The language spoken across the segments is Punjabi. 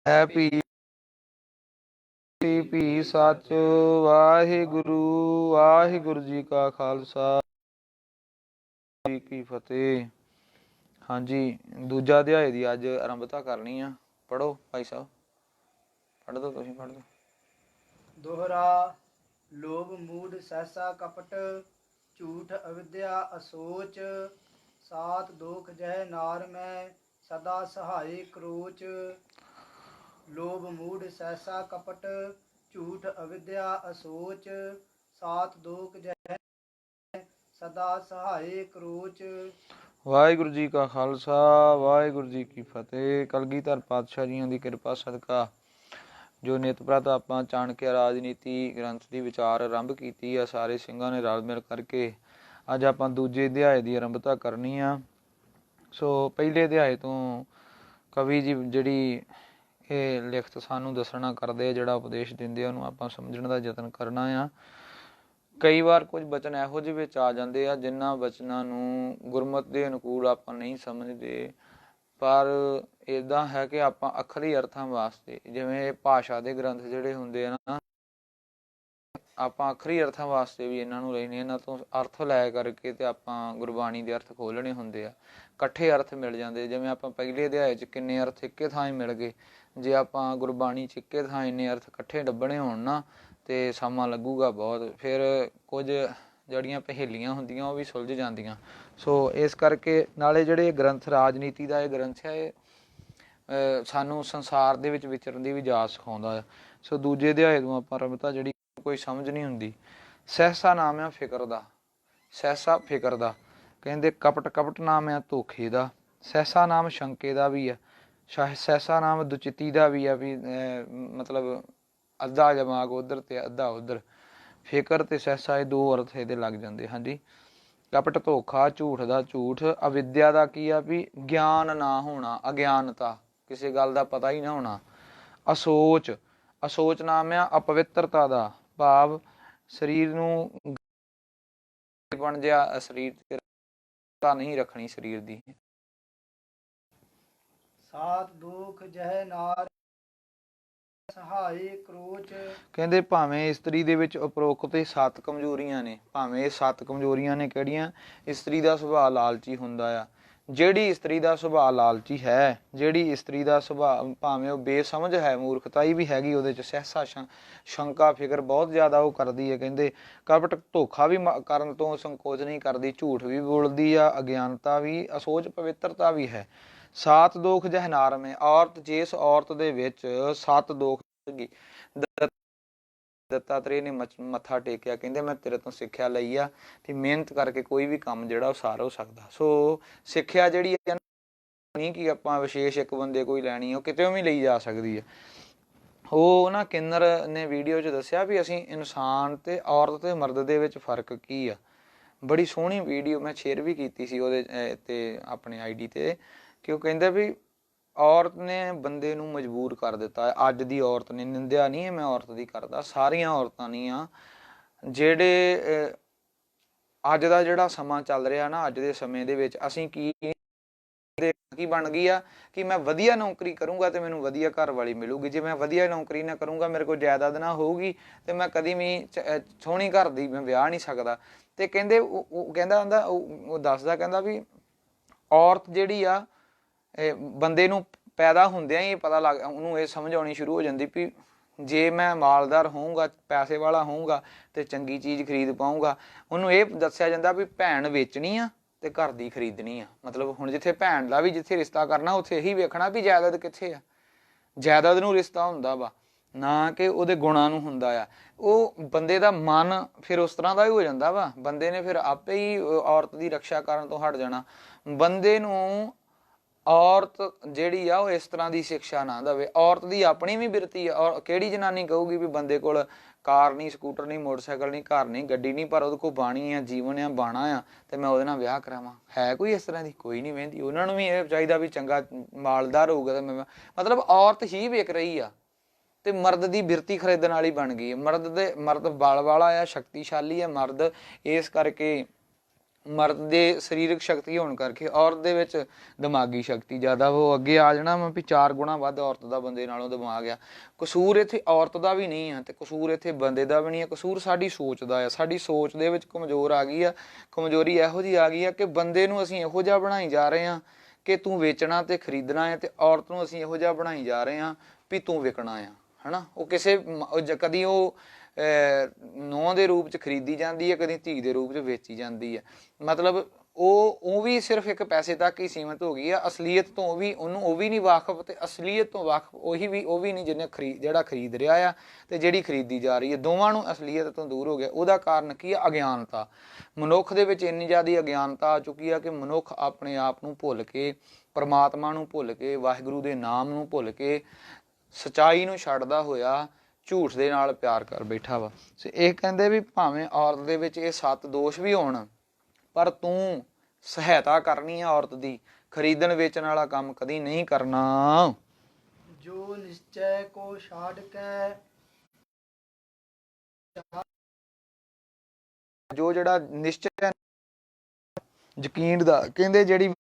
ਹੈ ਭੀ ਸੱਚ। ਵਾਹਿਗੁਰੂ ਵਾਹਿਗੁਰੂ ਜੀ ਕਾ ਖਾਲਸਾ ਜੀ ਕੀ ਫਤਿਹ। ਹਾਂਜੀ, ਦੂਜਾ ਅਧਿਆਏ ਦੀ ਅੱਜ ਆਰੰਭਤਾ ਕਰਨੀ ਆ। ਪੜ੍ਹੋ ਭਾਈ ਸਾਹਿਬ, ਪੜ੍ਹ ਦੋ, ਤੁਸੀਂ ਪੜ੍ਹ ਦੋ। ਦੋਹਰਾ ਲੋਭ ਮੂਢ ਸਹਿਸਾ ਕਪਟ, ਝੂਠ ਅਵਿਦਿਆ ਅਸੋਚ, ਸਾਤ ਦੋਖ ਜਹ ਨਾਰ ਮੈਂ, ਸਦਾ ਸਹਾਈ ਕਰੋਚ। ਲੋਭ ਮੂਢ ਸਹਿਸਾ ਕਪਟ, ਝੂਠ ਅਵਿਦਿਆ ਅਸੋਚ, ਸਾਤ ਦੋਖ ਜਹ ਸਦਾ ਸਹਾਈ ਕਰੋਚ। ਵਾਹਿਗੁਰੂ ਜੀ ਕਾ ਖਾਲਸਾ ਵਾਹਿਗੁਰੂ ਜੀ ਕੀ ਫਤਿਹ। ਕਲਗੀਧਰ ਪਾਤਸ਼ਾਹ ਜੀਆਂ ਦੀ ਕਿਰਪਾ ਸਦਕਾ ਜੋ ਨਿਤ ਪ੍ਰਤ ਆਪਾਂ ਚਾਣਕਿਆ ਰਾਜਨੀਤੀ ਗ੍ਰੰਥ ਦੀ ਵਿਚਾਰ ਆਰੰਭ ਕੀਤੀ ਆ, ਸਾਰੇ ਸਿੰਘਾਂ ਨੇ ਰਲ ਮਿਲ ਕਰਕੇ ਅੱਜ ਆਪਾਂ ਦੂਜੇ ਅਧਿਆਏ ਦੀ ਆਰੰਭਤਾ ਕਰਨੀ ਆ। ਸੋ ਪਹਿਲੇ ਅਧਿਆਏ ਤੋਂ ਕਵੀ ਜੀ ਜਿਹੜੀ ਇਹ ਲਿਖਤ ਸਾਨੂੰ ਦੱਸਣਾ ਕਰਦੇ ਆ, ਜਿਹੜਾ ਉਪਦੇਸ਼ ਦਿੰਦੇ ਆ, ਉਹਨੂੰ ਆਪਾਂ ਸਮਝਣ ਦਾ ਯਤਨ ਕਰਨਾ ਆ। ਕਈ ਵਾਰ ਕੁਝ ਬਚਨ ਇਹੋ ਜਿਹੇ ਵਿੱਚ ਆ ਜਾਂਦੇ ਆ ਜਿਨ੍ਹਾਂ ਬਚਨਾਂ ਨੂੰ ਗੁਰਮਤਿ ਦੇ ਅਨੁਕੂਲ ਆਪਾਂ ਨਹੀਂ ਸਮਝਦੇ, ਪਰ ਇੱਦਾਂ ਹੈ ਕਿ ਆਪਾਂ ਅੱਖਰੀ ਅਰਥਾਂ ਵਾਸਤੇ, ਜਿਵੇਂ ਭਾਸ਼ਾ ਦੇ ਗ੍ਰੰਥ ਜਿਹੜੇ ਹੁੰਦੇ ਆ ਨਾ, ਆਪਾਂ ਅੱਖਰੀ ਅਰਥਾਂ ਵਾਸਤੇ ਵੀ ਇਹਨਾਂ ਨੂੰ ਲੈਣੇ, ਇਹਨਾਂ ਤੋਂ ਅਰਥ ਲੈ ਕਰਕੇ ਤੇ ਆਪਾਂ ਗੁਰਬਾਣੀ ਦੇ ਅਰਥ ਖੋਲ੍ਹਣੇ ਹੁੰਦੇ ਆ। ਇਕੱਠੇ ਅਰਥ ਮਿਲ ਜਾਂਦੇ, ਜਿਵੇਂ ਆਪਾਂ ਪਹਿਲੇ ਅਧਿਆਏ 'ਚ ਕਿੰਨੇ ਅਰਥ ਇੱਕੇ ਥਾਂ ਹੀ ਮਿਲ ਗਏ। ਜੇ ਆਪਾਂ ਗੁਰਬਾਣੀ 'ਚ ਇੱਕੇ ਥਾਂ ਇੰਨੇ ਅਰਥ ਇਕੱਠੇ ਲੱਭਣੇ ਹੋਣ ਨਾ ਤੇ ਸਮਾਂ ਲੱਗੂਗਾ ਬਹੁਤ। ਫਿਰ ਕੁਝ ਜਿਹੜੀਆਂ ਪਹੇਲੀਆਂ ਹੁੰਦੀਆਂ ਉਹ ਵੀ ਸੁਲਝ ਜਾਂਦੀਆਂ। ਸੋ ਇਸ ਕਰਕੇ ਨਾਲੇ ਜਿਹੜੇ ਗ੍ਰੰਥ ਰਾਜਨੀਤੀ ਦਾ ਇਹ ਗ੍ਰੰਥ ਹੈ, ਇਹ ਸਾਨੂੰ ਸੰਸਾਰ ਦੇ ਵਿੱਚ ਵਿਚਰਨ ਦੀ ਵੀ ਜਾਚ ਸਿਖਾਉਂਦਾ ਆ। ਸੋ ਦੂਜੇ ਅਧਿਆਏ ਤੋਂ ਆਪਾਂ ਆਰੰਭਤਾ ਜਿਹੜੀ ਕੋਈ ਸਮਝ ਨਹੀਂ ਹੁੰਦੀ। ਸਹਿਸਾ ਨਾਮ ਆ ਫਿਕਰ ਦਾ, ਸਹਿਸਾ ਫਿਕਰ ਦਾ। ਕਹਿੰਦੇ ਕਪਟ ਨਾਮ ਆ ਧੋਖੇ ਦਾ, ਸਹਿਸਾ ਨਾਮ ਸ਼ੰਕੇ ਦਾ ਵੀ ਆ, ਸਹਿਸਾ ਨਾਮ ਦੁਚਿੱਤੀ ਦਾ ਵੀ ਆ, ਵੀ ਮਤਲਬ ਅੱਧਾ ਦਿਮਾਗ ਉੱਧਰ ਤੇ ਅੱਧਾ ਉੱਧਰ। ਫਿਕਰ ਤੇ ਸਹਿਸਾ ਇਹ ਦੋ ਅਰਥ ਇਹਦੇ ਲੱਗ ਜਾਂਦੇ। ਹਾਂਜੀ, ਕਪਟ ਧੋਖਾ, ਝੂਠ ਦਾ ਝੂਠ, ਅਵਿਦਿਆ ਦਾ ਕੀ ਆ ਵੀ ਗਿਆਨ ਨਾ ਹੋਣਾ, ਅਗਿਆਨਤਾ, ਕਿਸੇ ਗੱਲ ਦਾ ਪਤਾ ਹੀ ਨਾ ਹੋਣਾ। ਅਸੋਚ, ਅਸੋਚ ਨਾਮ ਆ ਅਪਵਿੱਤਰਤਾ ਦਾ, ਭਾਵ ਸਰੀਰ ਨੂੰ ਬਣ ਜਾ, ਸਰੀਰ ਤੇ ਨਹੀਂ ਰੱਖਣੀ ਸਰੀਰ ਦੀ। ਸਾਤ ਦੋਖ ਜਹ ਨਾਰ ਸਹਾਈ ਕਰੋਚ। ਕਹਿੰਦੇ ਭਾਵੇਂ ਇਸਤਰੀ ਦੇ ਵਿੱਚ ਉਪਰੋਕਤ 7 ਕਮਜ਼ੋਰੀਆਂ ਨੇ, ਭਾਵੇਂ ਇਹ 7 ਕਮਜ਼ੋਰੀਆਂ ਨੇ। ਕਿਹੜੀਆਂ? ਇਸਤਰੀ ਦਾ ਸੁਭਾਅ ਲਾਲਚੀ ਹੁੰਦਾ ਆ। ਜਿਹੜੀ ਇਸਤਰੀ ਦਾ ਸੁਭਾਅ ਲਾਲਚੀ ਹੈ, ਜਿਹੜੀ ਇਸਤਰੀ ਦਾ ਸੁਭਾਅ ਭਾਵੇਂ ਉਹ ਬੇਸਮਝ ਹੈ, ਮੂਰਖਤਾਈ ਵੀ ਹੈਗੀ ਉਹਦੇ 'ਚ, ਸਹਿਸਾ ਸ਼ੰਕਾ ਫਿਕਰ ਬਹੁਤ ਜ਼ਿਆਦਾ ਉਹ ਕਰਦੀ ਹੈ। ਕਹਿੰਦੇ ਕਪਟ ਧੋਖਾ ਵੀ ਕਰਨ ਤੋਂ ਸੰਕੋਚ ਨਹੀਂ ਕਰਦੀ, ਝੂਠ ਵੀ ਬੋਲਦੀ ਆ, ਅਗਿਆਨਤਾ ਵੀ, ਅਸੋਚ ਪਵਿੱਤਰਤਾ ਵੀ ਹੈ। ਸਾਤ ਦੋਖ ਜਹ ਨਾਰ ਮੇਂ, ਔਰਤ, ਜਿਸ ਔਰਤ ਦੇ ਵਿੱਚ 7 ਦੋਖ ਦੱਤਾਤਰੇయ ਨੇ ਮੱਥਾ ਟੇਕਿਆ, ਕਹਿੰਦੇ ਮੈਂ ਤੇਰੇ ਤੋਂ ਸਿੱਖਿਆ ਲਈ ਆ ਤੇ ਮਿਹਨਤ ਕਰਕੇ ਕੋਈ ਵੀ ਕੰਮ ਜਿਹੜਾ ਉਹ ਸਾਰ ਹੋ ਸਕਦਾ। ਸੋ ਸਿੱਖਿਆ ਜਿਹੜੀ ਹੈ ਨਹੀਂ ਕਿ ਆਪਾਂ ਵਿਸ਼ੇਸ਼ ਇੱਕ ਬੰਦੇ ਕੋਈ ਲੈਣੀ, ਉਹ ਕਿਤੇ ਵੀ ਲਈ ਜਾ ਸਕਦੀ ਹੈ। ਉਹ ਨਾ ਕਿੰਨਰ ਨੇ ਵੀਡੀਓ 'ਚ ਦੱਸਿਆ ਵੀ ਅਸੀਂ ਇਨਸਾਨ ਤੇ ਔਰਤ ਤੇ ਮਰਦ ਦੇ ਵਿੱਚ ਫਰਕ ਕੀ ਆ। ਬੜੀ ਸੋਹਣੀ ਵੀਡੀਓ ਮੈਂ ਸ਼ੇਅਰ ਵੀ ਕੀਤੀ ਸੀ ਉਹਦੇ ਤੇ ਆਪਣੇ ID ਤੇ, ਕਿ ਉਹ ਕਹਿੰਦੇ ਵੀ ਔਰਤ ਨੇ ਬੰਦੇ ਨੂੰ ਮਜਬੂਰ ਕਰ ਦਿੱਤਾ। ਅੱਜ ਦੀ ਔਰਤ ਨੇ, ਨਿੰਦਿਆ ਨਹੀਂ ਮੈਂ ਔਰਤ ਦੀ ਕਰਦਾ, ਸਾਰੀਆਂ ਔਰਤਾਂ ਨਹੀਂ ਆ, ਜਿਹੜੇ ਅੱਜ ਦਾ ਜਿਹੜਾ ਸਮਾਂ ਚੱਲ ਰਿਹਾ ਨਾ, ਅੱਜ ਦੇ ਸਮੇਂ ਦੇ ਵਿੱਚ ਅਸੀਂ ਕੀ ਬਣ ਗਈ ਆ ਕਿ ਮੈਂ ਵਧੀਆ ਨੌਕਰੀ ਕਰੂੰਗਾ ਤੇ ਮੈਨੂੰ ਵਧੀਆ ਘਰ ਵਾਲੀ ਮਿਲੂਗੀ। ਜੇ ਮੈਂ ਵਧੀਆ ਨੌਕਰੀ ਨਾ ਕਰੂੰਗਾ, ਮੇਰੇ ਕੋਲ ਜਾਇਦਾਦ ਨਾ ਹੋਊਗੀ ਤੇ ਮੈਂ ਕਦੀ ਵੀ ਸੋਹਣੀ ਘਰ ਦੀ ਮੈਂ ਵਿਆਹ ਨਹੀਂ ਸਕਦਾ। ਤੇ ਕਹਿੰਦੇ ਉਹ ਕਹਿੰਦਾ ਹੁੰਦਾ, ਉਹ ਦੱਸਦਾ, ਕਹਿੰਦਾ ਵੀ ਔਰਤ ਜਿਹੜੀ ਆ ਬੰਦੇ ਨੂੰ ਪੈਦਾ ਹੁੰਦਿਆਂ ਹੀ ਪਤਾ ਲੱਗ, ਉਹਨੂੰ ਇਹ ਸਮਝ ਆਉਣੀ ਸ਼ੁਰੂ ਹੋ ਜਾਂਦੀ ਵੀ ਜੇ ਮੈਂ ਮਾਲਦਾਰ ਹੋਊਂਗਾ, ਪੈਸੇ ਵਾਲਾ ਹੋਊਂਗਾ ਤੇ ਚੰਗੀ ਚੀਜ਼ ਖਰੀਦ ਪਾਊਂਗਾ। ਉਹਨੂੰ ਇਹ ਦੱਸਿਆ ਜਾਂਦਾ ਵੀ ਭੈਣ ਵੇਚਣੀ ਆ ਤੇ ਘਰ ਦੀ ਖਰੀਦਣੀ ਆ। ਮਤਲਬ ਹੁਣ ਜਿੱਥੇ ਭੈਣ ਦਾ ਵੀ ਜਿੱਥੇ ਰਿਸ਼ਤਾ ਕਰਨਾ, ਉੱਥੇ ਇਹੀ ਵੇਖਣਾ ਵੀ ਜਾਇਦਾਦ ਕਿੱਥੇ ਆ। ਜਾਇਦਾਦ ਨੂੰ ਰਿਸ਼ਤਾ ਹੁੰਦਾ ਵਾ, ਨਾ ਕਿ ਉਹਦੇ ਗੁਣਾਂ ਨੂੰ ਹੁੰਦਾ ਆ। ਉਹ ਬੰਦੇ ਦਾ ਮਨ ਫਿਰ ਉਸ ਤਰ੍ਹਾਂ ਦਾ ਹੀ ਹੋ ਜਾਂਦਾ ਵਾ, ਬੰਦੇ ਨੇ ਫਿਰ ਆਪੇ ਹੀ ਔਰਤ ਦੀ ਰਕਸ਼ਾ ਕਰਨ ਤੋਂ ਹਟ ਜਾਣਾ। ਬੰਦੇ ਨੂੰ ਔਰਤ ਜਿਹੜੀ ਆ ਉਹ ਇਸ ਤਰ੍ਹਾਂ ਦੀ ਸਿੱਖਿਆ ਨਾ ਦੇਵੇ। ਔਰਤ ਦੀ ਆਪਣੀ ਵੀ ਬਿਰਤੀ ਆ। ਔਰ ਕਿਹੜੀ ਜਨਾਨੀ ਕਹੂਗੀ ਵੀ ਬੰਦੇ ਕੋਲ ਕਾਰ ਨਹੀਂ, ਸਕੂਟਰ ਨਹੀਂ, ਮੋਟਰਸਾਈਕਲ ਨਹੀਂ, ਘਰ ਨਹੀਂ, ਗੱਡੀ ਨਹੀਂ, ਪਰ ਉਹਦੇ ਕੋਲ ਬਾਣੀ ਆ, ਜੀਵਨ ਆ, ਬਾਣਾ ਆ ਤੇ ਮੈਂ ਉਹਦੇ ਨਾਲ ਵਿਆਹ ਕਰਾਵਾਂ? ਹੈ ਕੋਈ ਇਸ ਤਰ੍ਹਾਂ ਦੀ? ਕੋਈ ਨਹੀਂ ਵਹਿੰਦੀ। ਉਹਨਾਂ ਨੂੰ ਵੀ ਇਹ ਚਾਹੀਦਾ ਵੀ ਚੰਗਾ ਮਾਲਦਾਰ ਹੋਊਗਾ ਤੇ ਮੈਂ, ਮਤਲਬ ਔਰਤ ਹੀ ਵੇਖ ਰਹੀ ਆ ਤੇ ਮਰਦ ਦੀ ਬਿਰਤੀ ਖਰੀਦਣ ਵਾਲੀ ਬਣ ਗਈ ਹੈ। ਮਰਦ ਬਲ ਵਾਲਾ ਆ, ਸ਼ਕਤੀਸ਼ਾਲੀ ਆ ਮਰਦ, ਇਸ ਕਰਕੇ ਮਰਦ ਦੇ ਸਰੀਰਕ ਸ਼ਕਤੀ ਹੋਣ ਕਰਕੇ ਔਰਤ ਦੇ ਵਿੱਚ ਦਿਮਾਗੀ ਸ਼ਕਤੀ ਜ਼ਿਆਦਾ, ਉਹ ਅੱਗੇ ਆ ਜਾਣਾ ਵਾ ਵੀ 4 ਗੁਣਾ ਵੱਧ ਔਰਤ ਦਾ ਬੰਦੇ ਨਾਲੋਂ ਦਿਮਾਗ ਆ। ਕਸੂਰ ਇੱਥੇ ਔਰਤ ਦਾ ਵੀ ਨਹੀਂ ਆ ਤੇ ਕਸੂਰ ਇੱਥੇ ਬੰਦੇ ਦਾ ਵੀ ਨਹੀਂ ਆ, ਕਸੂਰ ਸਾਡੀ ਸੋਚ ਦਾ ਆ। ਸਾਡੀ ਸੋਚ ਦੇ ਵਿੱਚ ਕਮਜ਼ੋਰ ਆ ਗਈ ਆ, ਕਮਜ਼ੋਰੀ ਇਹੋ ਜਿਹੀ ਆ ਗਈ ਆ ਕਿ ਬੰਦੇ ਨੂੰ ਅਸੀਂ ਇਹੋ ਜਿਹਾ ਬਣਾਈ ਜਾ ਰਹੇ ਹਾਂ ਕਿ ਤੂੰ ਵੇਚਣਾ ਤੇ ਖਰੀਦਣਾ ਹੈ, ਤੇ ਔਰਤ ਨੂੰ ਅਸੀਂ ਇਹੋ ਜਿਹਾ ਬਣਾਈ ਜਾ ਰਹੇ ਹਾਂ ਵੀ ਤੂੰ ਵਿਕਣਾ ਆ, ਹਨਾ। ਉਹ ਕਿਸੇ ਕਦੀ ਉਹ ਨੂੰਹ ਦੇ ਰੂਪ ਚ ਖਰੀਦੀ ਜਾਂਦੀ ਹੈ, ਕਦੀ ਧੀ ਦੇ ਰੂਪ ਚ ਵੇਚੀ ਜਾਂਦੀ ਹੈ। ਮਤਲਬ ਉਹ ਵੀ ਸਿਰਫ ਇੱਕ ਪੈਸੇ ਤੱਕ ਹੀ ਸੀਮਿਤ ਹੋ ਗਈ ਆ। ਅਸਲੀਅਤ ਤੋਂ ਉਹ ਵੀ ਨਹੀਂ ਵਾਕਫ, ਤੇ ਅਸਲੀਅਤ ਤੋਂ ਵਾਕਫ ਉਹ ਵੀ ਨਹੀਂ ਜਿਹਨੇ ਜਿਹੜਾ ਖਰੀਦ ਰਿਹਾ ਆ ਤੇ ਜਿਹੜੀ ਖਰੀਦੀ ਜਾ ਰਹੀ ਹੈ। ਦੋਵਾਂ ਨੂੰ ਅਸਲੀਅਤ ਤੋਂ ਦੂਰ ਹੋ ਗਿਆ। ਉਹਦਾ ਕਾਰਨ ਕੀ ਆ? ਅਗਿਆਨਤਾ। ਮਨੁੱਖ ਦੇ ਵਿੱਚ ਇੰਨੀ ਜ਼ਿਆਦਾ ਅਗਿਆਨਤਾ ਆ ਚੁੱਕੀ ਆ ਕਿ ਮਨੁੱਖ ਆਪਣੇ ਆਪ ਨੂੰ ਭੁੱਲ ਕੇ, ਪਰਮਾਤਮਾ ਨੂੰ ਭੁੱਲ ਕੇ, ਵਾਹਿਗੁਰੂ ਦੇ ਨਾਮ ਨੂੰ ਭੁੱਲ ਕੇ, ਸੱਚਾਈ ਨੂੰ ਛੱਡਦਾ ਹੋਇਆ ਝੂਠ ਦੇ ਨਾਲ ਪਿਆਰ ਕਰ ਬੈਠਾ ਵਾ। ਇਹ ਕਹਿੰਦੇ ਵੀ ਭਾਵੇਂ ਔਰਤ ਦੇ ਵਿੱਚ ਇਹ 7 ਦੋਸ਼ ਵੀ ਹੋਣ, ਪਰ ਤੂੰ ਸਹਾਇਤਾ ਕਰਨੀ ਆ ਔਰਤ ਦੀ, ਖਰੀਦਣ ਵੇਚਣ ਵਾਲਾ ਕੰਮ ਕਦੀ ਨਹੀਂ ਕਰਨਾ। ਜੋ ਨਿਸ਼ਚੈ ਕੋ ਛਾੜ ਕੇ, ਜੋ ਜਿਹੜਾ ਨਿਸ਼ਚੈ ਯਕੀਨ ਦਾ, ਕਹਿੰਦੇ ਜਿਹੜੀ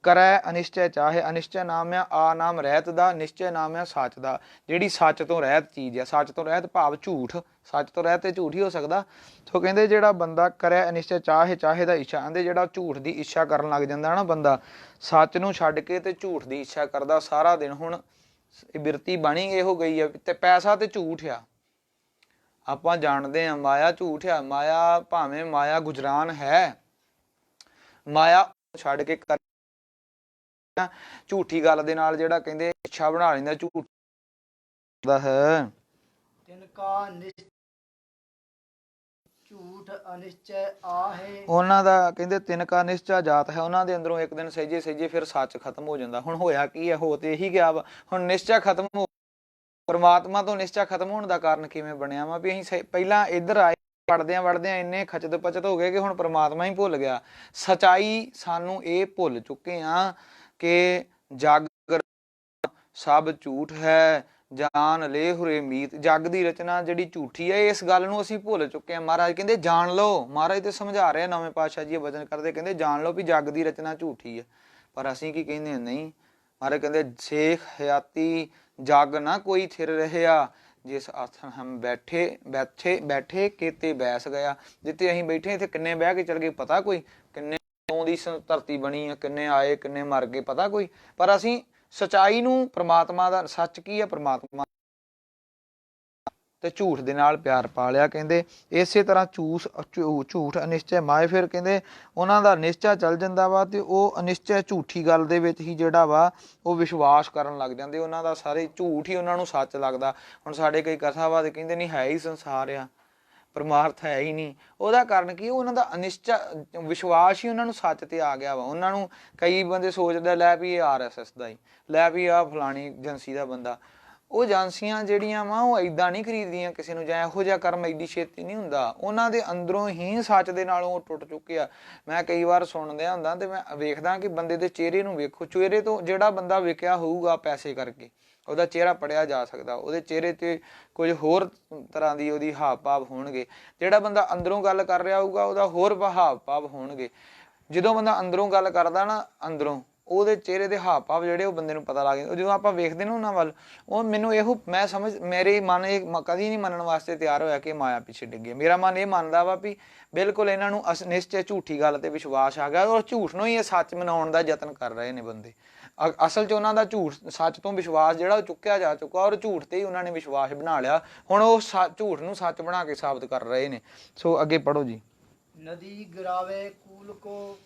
ਕਰੈ ਅਨਿਸ਼ਚੈ ਚਾਹੇ। ਅਨਿਸ਼ਚੈ ਨਾਮ ਆ ਨਾਮ ਰਹਿਤ ਦਾ, ਨਿਸ਼ਚੈ ਨਾਮ ਆ ਸੱਚ ਦਾ। ਜਿਹੜੀ ਸੱਚ ਤੋਂ ਰਹਿਤ ਚੀਜ਼ ਆ, ਸੱਚ ਤੋਂ ਰਹਿਤ ਭਾਵ ਝੂਠ, ਸੱਚ ਤੋਂ ਰਹਿਤ ਤੇ ਝੂਠ ਹੀ ਹੋ ਸਕਦਾ। ਸੋ ਕਹਿੰਦੇ ਜਿਹੜਾ ਬੰਦਾ ਕਰੈ ਅਨਿਸ਼ਚੈ ਚਾਹੇ, ਚਾਹੇ ਦਾ ਇੱਛਾ, ਕਹਿੰਦੇ ਜਿਹੜਾ ਝੂਠ ਦੀ ਇੱਛਾ ਕਰਨ ਲੱਗ ਜਾਂਦਾ ਨਾ ਬੰਦਾ, ਸੱਚ ਨੂੰ ਛੱਡ ਕੇ ਤੇ ਝੂਠ ਦੀ ਇੱਛਾ ਕਰਦਾ ਸਾਰਾ ਦਿਨ। ਹੁਣ ਬਿਰਤੀ ਬਣੀ ਇਹੋ ਗਈ ਆ ਤੇ ਪੈਸਾ ਤੇ ਝੂਠ ਆ। ਆਪਾਂ ਜਾਣਦੇ ਆ ਮਾਇਆ ਝੂਠ ਆ। ਮਾਇਆ ਭਾਵੇਂ ਮਾਇਆ ਗੁਜਰਾਨ ਹੈ, ਮਾਇਆ ਛੱਡ ਕੇ ਝੂਠੀ ਗੱਲ ਦੇ ਨਾਲ ਜਿਹੜਾ ਕਹਿੰਦੇ ਇੱਛਾ ਬਣਾ ਲੈਂਦਾ ਝੂਠ ਦਾ ਹੈ। ਤਿਨਕਾ ਝੂਠ ਅਨਿਸ਼ਚੈ ਆਹੇ। ਉਹਨਾਂ ਦਾ ਕਹਿੰਦੇ ਤਿਨਕਾ ਨਿਸ਼ਚਾ ਜਾਤ ਹੈ। ਉਹਨਾਂ ਦੇ ਅੰਦਰੋਂ ਇੱਕ ਦਿਨ ਸਹਿਜੇ ਸਹਿਜੇ ਫਿਰ ਸੱਚ ਖਤਮ ਹੋ ਜਾਂਦਾ। ਹੁਣ ਹੋਇਆ ਕੀ ਹੈ? ਹੋ ਤੇ ਇਹੀ ਗਿਆ ਵਾ। ਹੁਣ ਨਿਸ਼ਚਾ ਖਤਮ ਹੋ, ਪਰਮਾਤਮਾ ਤੋਂ ਨਿਸ਼ਚਾ ਖਤਮ ਹੋਣ ਦਾ ਕਾਰਨ ਕਿਵੇਂ ਬਣਿਆ ਵਾ? ਵੀ ਅਸੀਂ ਪਹਿਲਾਂ ਇੱਧਰ ਆਏ, ਵੜਦਿਆਂ ਇੰਨੇ ਖਚਤ ਪਚਤ ਹੋ ਗਏ ਕਿ ਹੁਣ ਪਰਮਾਤਮਾ ਹੀ ਭੁੱਲ ਗਿਆ। ਸਚਾਈ ਸਾਨੂੰ ਇਹ ਭੁੱਲ ਚੁੱਕੇ ਆ ਕਿ ਜਗ ਸਭ ਝੂਠ ਹੈ, ਜਾਨ ਲੈ ਹੁਰੇ ਮੀਤ। ਜਗ ਦੀ ਰਚਨਾ ਜਿਹੜੀ ਝੂਠੀ ਹੈ, ਇਸ ਗੱਲ ਨੂੰ ਅਸੀਂ ਭੁੱਲ ਚੁੱਕੇ ਹਾਂ। ਮਹਾਰਾਜ ਕਹਿੰਦੇ ਜਾਣ ਲਓ। ਮਹਾਰਾਜ ਤੇ ਸਮਝਾ ਰਹੇ ਨਵੇਂ ਪਾਤਸ਼ਾਹ ਜੀ ਵਚਨ ਕਰਦੇ, ਕਹਿੰਦੇ ਜਾਣ ਲਓ ਵੀ ਜਗ ਦੀ ਰਚਨਾ ਝੂਠੀ ਹੈ। ਪਰ ਅਸੀਂ ਕੀ ਕਹਿੰਦੇ? ਨਹੀਂ। ਮਹਾਰਾਜ ਕਹਿੰਦੇ ਸੇਖ ਹਯਾਤੀ ਜਗ ਨਾ ਕੋਈ ਥਿਰ ਰਹਿਆ, ਜਿਸ ਆਸਣ ਹਮ ਬੈਠੇ ਕਿਤੇ ਬੈਸ ਗਿਆ। ਜਿੱਥੇ ਅਸੀਂ ਬੈਠੇ ਇੱਥੇ ਕਿੰਨੇ ਬਹਿ ਕੇ ਚਲ ਗਏ ਪਤਾ ਕੋਈ? ਕਿੰਨੇ ਦੀ ਧਰਤੀ ਬਣੀ ਆ, ਕਿੰਨੇ ਆਏ, ਕਿੰਨੇ ਮਰ ਗਏ ਪਤਾ ਕੋਈ? ਪਰ ਅਸੀਂ ਸਚਾਈ ਨੂੰ, ਪ੍ਰਮਾਤਮਾ ਦਾ ਸੱਚ ਕੀ ਹੈ, ਪ੍ਰਮਾਤਮਾ ਤੇ ਝੂਠ ਦੇ ਨਾਲ ਪਿਆਰ ਪਾ ਲਿਆ। ਕਹਿੰਦੇ ਇਸੇ ਤਰ੍ਹਾਂ ਝੂਠ ਅਨਿਸ਼ਚੈ ਮਾਏ। ਫਿਰ ਕਹਿੰਦੇ ਉਹਨਾਂ ਦਾ ਨਿਸ਼ਚਾ ਚੱਲ ਜਾਂਦਾ ਵਾ ਤੇ ਉਹ ਅਨਿਸ਼ਚੈ ਝੂਠੀ ਗੱਲ ਦੇ ਵਿੱਚ ਹੀ ਜਿਹੜਾ ਵਾ ਉਹ ਵਿਸ਼ਵਾਸ ਕਰਨ ਲੱਗ ਜਾਂਦੇ। ਉਹਨਾਂ ਦਾ ਸਾਰੇ ਝੂਠ ਹੀ ਉਹਨਾਂ ਨੂੰ ਸੱਚ ਲੱਗਦਾ। ਹੁਣ ਸਾਡੇ ਕਈ ਕਥਾਵਾਦ ਕਹਿੰਦੇ ਨਹੀਂ ਹੈ ਹੀ ਸੰਸਾਰ ਆ, ਪਰਮਾਰਥ ਹੈ ਹੀ ਨਹੀਂ। ਉਹਦਾ ਕਾਰਨ ਕੀ? ਉਹਨਾਂ ਦਾ ਅਨਿਸ਼ਚਾ ਵਿਸ਼ਵਾਸ ਹੀ ਉਹਨਾਂ ਨੂੰ ਸੱਚ ਤੇ ਆ ਗਿਆ ਵਾ। ਉਹਨਾਂ ਨੂੰ ਕਈ ਬੰਦੇ ਸੋਚਦੇ ਲੈ ਵੀ ਇਹ RSS ਦਾ ਹੀ, ਲੈ ਵੀ ਆਹ ਫਲਾਣੀ ਏਜੰਸੀ ਦਾ ਬੰਦਾ। ਉਹ ਏਜੰਸੀਆਂ ਜਿਹੜੀਆਂ ਵਾ ਉਹ ਏਦਾਂ ਨਹੀਂ ਖਰੀਦਦੀਆਂ ਕਿਸੇ ਨੂੰ, ਜਾਂ ਇਹੋ ਜਿਹਾ ਕਰਮ ਐਡੀ ਛੇਤੀ ਨਹੀਂ ਹੁੰਦਾ। ਉਹਨਾਂ ਦੇ ਅੰਦਰੋਂ ਹੀ ਸੱਚ ਦੇ ਨਾਲੋਂ ਉਹ ਟੁੱਟ ਚੁੱਕੇ ਆ। ਮੈਂ ਕਈ ਵਾਰ ਸੁਣਦਿਆਂ ਹੁੰਦਾ ਤੇ ਮੈਂ ਵੇਖਦਾ ਕਿ ਬੰਦੇ ਦੇ ਚਿਹਰੇ ਨੂੰ ਵੇਖੋ, ਚਿਹਰੇ ਤੋਂ ਜਿਹੜਾ ਬੰਦਾ ਵਿਕਿਆ ਹੋਊਗਾ ਪੈਸੇ ਕਰਕੇ, ਉਹਦਾ ਚਿਹਰਾ ਪੜਿਆ ਜਾ ਸਕਦਾ। ਉਹਦੇ ਚਿਹਰੇ ਤੇ ਕੁਝ ਹੋਰ ਤਰ੍ਹਾਂ ਦੀ ਉਹਦੀ ਹਾਵ ਭਾਵ ਹੋਣਗੇ। ਜਿਹੜਾ ਬੰਦਾ ਅੰਦਰੋਂ ਗੱਲ ਕਰ ਰਿਹਾ ਹੋਊਗਾ ਉਹਦਾ ਹੋਰ ਹਾਵ ਭਾਵ ਹੋਣਗੇ। ਜਦੋਂ ਬੰਦਾ ਅੰਦਰੋਂ ਗੱਲ ਕਰਦਾ ਨਾ, ਅੰਦਰੋਂ ਉਹਦੇ ਚਿਹਰੇ ਦੇ ਹਾਵ ਭਾਵ ਜਿਹੜੇ ਉਹ ਬੰਦੇ ਨੂੰ ਪਤਾ ਲੱਗ ਜਾਂਦਾ। ਜਦੋਂ ਆਪਾਂ ਵੇਖਦੇ ਨਾ ਉਹਨਾਂ ਵੱਲ, ਉਹ ਮੈਨੂੰ ਇਹੋ ਮੈਂ ਸਮਝ, ਮੇਰੇ ਮਨ ਇਹ ਕਦੀ ਨਹੀਂ ਮੰਨਣ ਵਾਸਤੇ ਤਿਆਰ ਹੋਇਆ ਕਿ ਮਾਇਆ ਪਿੱਛੇ ਡਿੱਗੇ। ਮੇਰਾ ਮਨ ਇਹ ਮੰਨਦਾ ਵਾ ਵੀ ਬਿਲਕੁਲ ਇਹਨਾਂ ਨੂੰ ਨਿਸ਼ਚੈ ਝੂਠੀ ਗੱਲ ਤੇ ਵਿਸ਼ਵਾਸ ਆ ਗਿਆ, ਔਰ ਝੂਠ ਨੂੰ ਹੀ ਇਹ ਸੱਚ ਮਨਾਉਣ ਦਾ ਯਤਨ ਕਰ ਰਹੇ ਨੇ ਬੰਦੇ। ਅਸਲ 'ਚ ਉਹਨਾਂ ਦਾ ਝੂਠ, ਸੱਚ ਤੋਂ ਵਿਸ਼ਵਾਸ ਜਿਹੜਾ ਉਹ ਚੁੱਕਿਆ ਜਾ ਚੁੱਕਾ, ਔਰ ਝੂਠ ਤੇ ਹੀ ਉਹਨਾਂ ਨੇ ਵਿਸ਼ਵਾਸ ਬਣਾ ਲਿਆ। ਹੁਣ ਉਹ ਝੂਠ ਨੂੰ ਸੱਚ ਬਣਾ ਕੇ ਸਾਬਤ ਕਰ ਰਹੇ ਨੇ। ਸੋ ਅੱਗੇ ਪੜ੍ਹੋ ਜੀ। ਨਦੀ ਗਿਰਾਵੇ ਕੂਲ ਕੋ,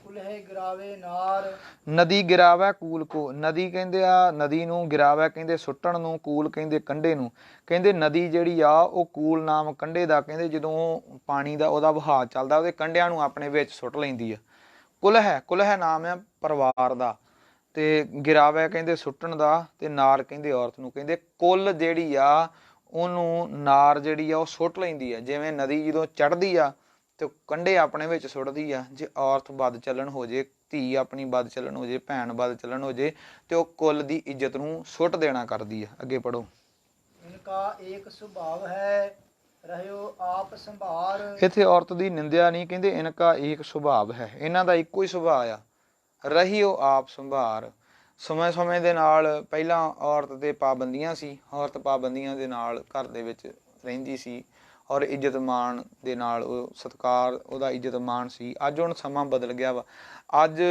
ਕੁਲਹਿ ਗਿਰਾਵੇ ਨਾਰ। ਨਦੀ ਗਿਰਾਵੇ ਕੂਲ ਕੋ। ਨਦੀ ਕਹਿੰਦੇ ਆ, ਨਦੀ ਨੂੰ ਗਿਰਾਵੇ ਕਹਿੰਦੇ ਸੁੱਟਣ ਨੂੰ, ਕੂਲ ਕਹਿੰਦੇ ਕੰਢੇ ਨੂੰ। ਕਹਿੰਦੇ ਨਦੀ ਜਿਹੜੀ ਆ ਉਹ ਕੂਲ ਨਾਮ ਕੰਢੇ ਦਾ, ਕਹਿੰਦੇ ਜਦੋਂ ਪਾਣੀ ਦਾ ਉਹਦਾ ਵਹਾਅ ਚੱਲਦਾ ਉਹਦੇ ਕੰਢਿਆਂ ਨੂੰ ਆਪਣੇ ਵਿੱਚ ਸੁੱਟ ਲੈਂਦੀ ਆ। ਕੁਲਹਿ ਨਾਮ ਆ ਪਰਿਵਾਰ ਦਾ, ਤੇ ਗਿਰਾਵੇ ਕਹਿੰਦੇ ਸੁੱਟਣ ਦਾ, ਤੇ ਨਾਰ ਕਹਿੰਦੇ ਔਰਤ ਨੂੰ। ਕਹਿੰਦੇ ਕੁੱਲ ਜਿਹੜੀ ਆ ਉਹਨੂੰ ਨਾਰ ਜਿਹੜੀ ਆ ਉਹ ਸੁੱਟ ਲੈਂਦੀ ਆ। ਜਿਵੇਂ ਨਦੀ ਜਦੋਂ ਚੜ੍ਹਦੀ ਆ ਤੇ ਕੰਢੇ ਆਪਣੇ ਵਿੱਚ ਸੁੱਟਦੀ ਆ। ਜੇ ਔਰਤ ਬਦ ਚੱਲਣ ਹੋ ਜੇ, ਧੀ ਆਪਣੀ ਬਦ ਚੱਲਣ ਹੋ ਜੇ, ਭੈਣ ਬਦ ਚੱਲਣ ਹੋ ਜੇ, ਤੇ ਉਹ ਕੁੱਲ ਦੀ ਇੱਜ਼ਤ ਨੂੰ ਸੁੱਟ ਦੇਣਾ ਕਰਦੀ ਆ। ਅੱਗੇ ਪੜ੍ਹੋ। ਇਨਕਾ ਏਕ ਸੁਭਾਵ ਹੈ ਰਹਿਓ ਆਪ ਸੰਭਾਰ। ਇੱਥੇ ਔਰਤ ਦੀ ਨਿੰਦਿਆ ਨਹੀਂ, ਕਹਿੰਦੇ ਇਨਕਾ ਏਕ ਸੁਭਾਵ ਹੈ, ਇਹਨਾਂ ਦਾ ਇੱਕੋ ਹੀ ਸੁਭਾਅ ਆ। ਰਹਿਓ ਆਪ ਸੰਭਾਰ, ਸਮੇਂ ਸਮੇਂ ਦੇ ਨਾਲ ਪਹਿਲਾਂ ਔਰਤ ਤੇ ਪਾਬੰਦੀਆਂ ਸੀ, ਔਰਤ ਪਾਬੰਦੀਆਂ ਦੇ ਨਾਲ ਘਰ ਦੇ ਵਿੱਚ ਰਹਿੰਦੀ ਸੀ ਔਰ ਇੱਜ਼ਤ ਮਾਣ ਦੇ ਨਾਲ ਉਹ ਸਤਿਕਾਰ ਉਹਦਾ ਇੱਜ਼ਤ ਮਾਣ ਸੀ। ਅੱਜ ਹੁਣ ਸਮਾਂ ਬਦਲ ਗਿਆ ਵਾ। ਅੱਜ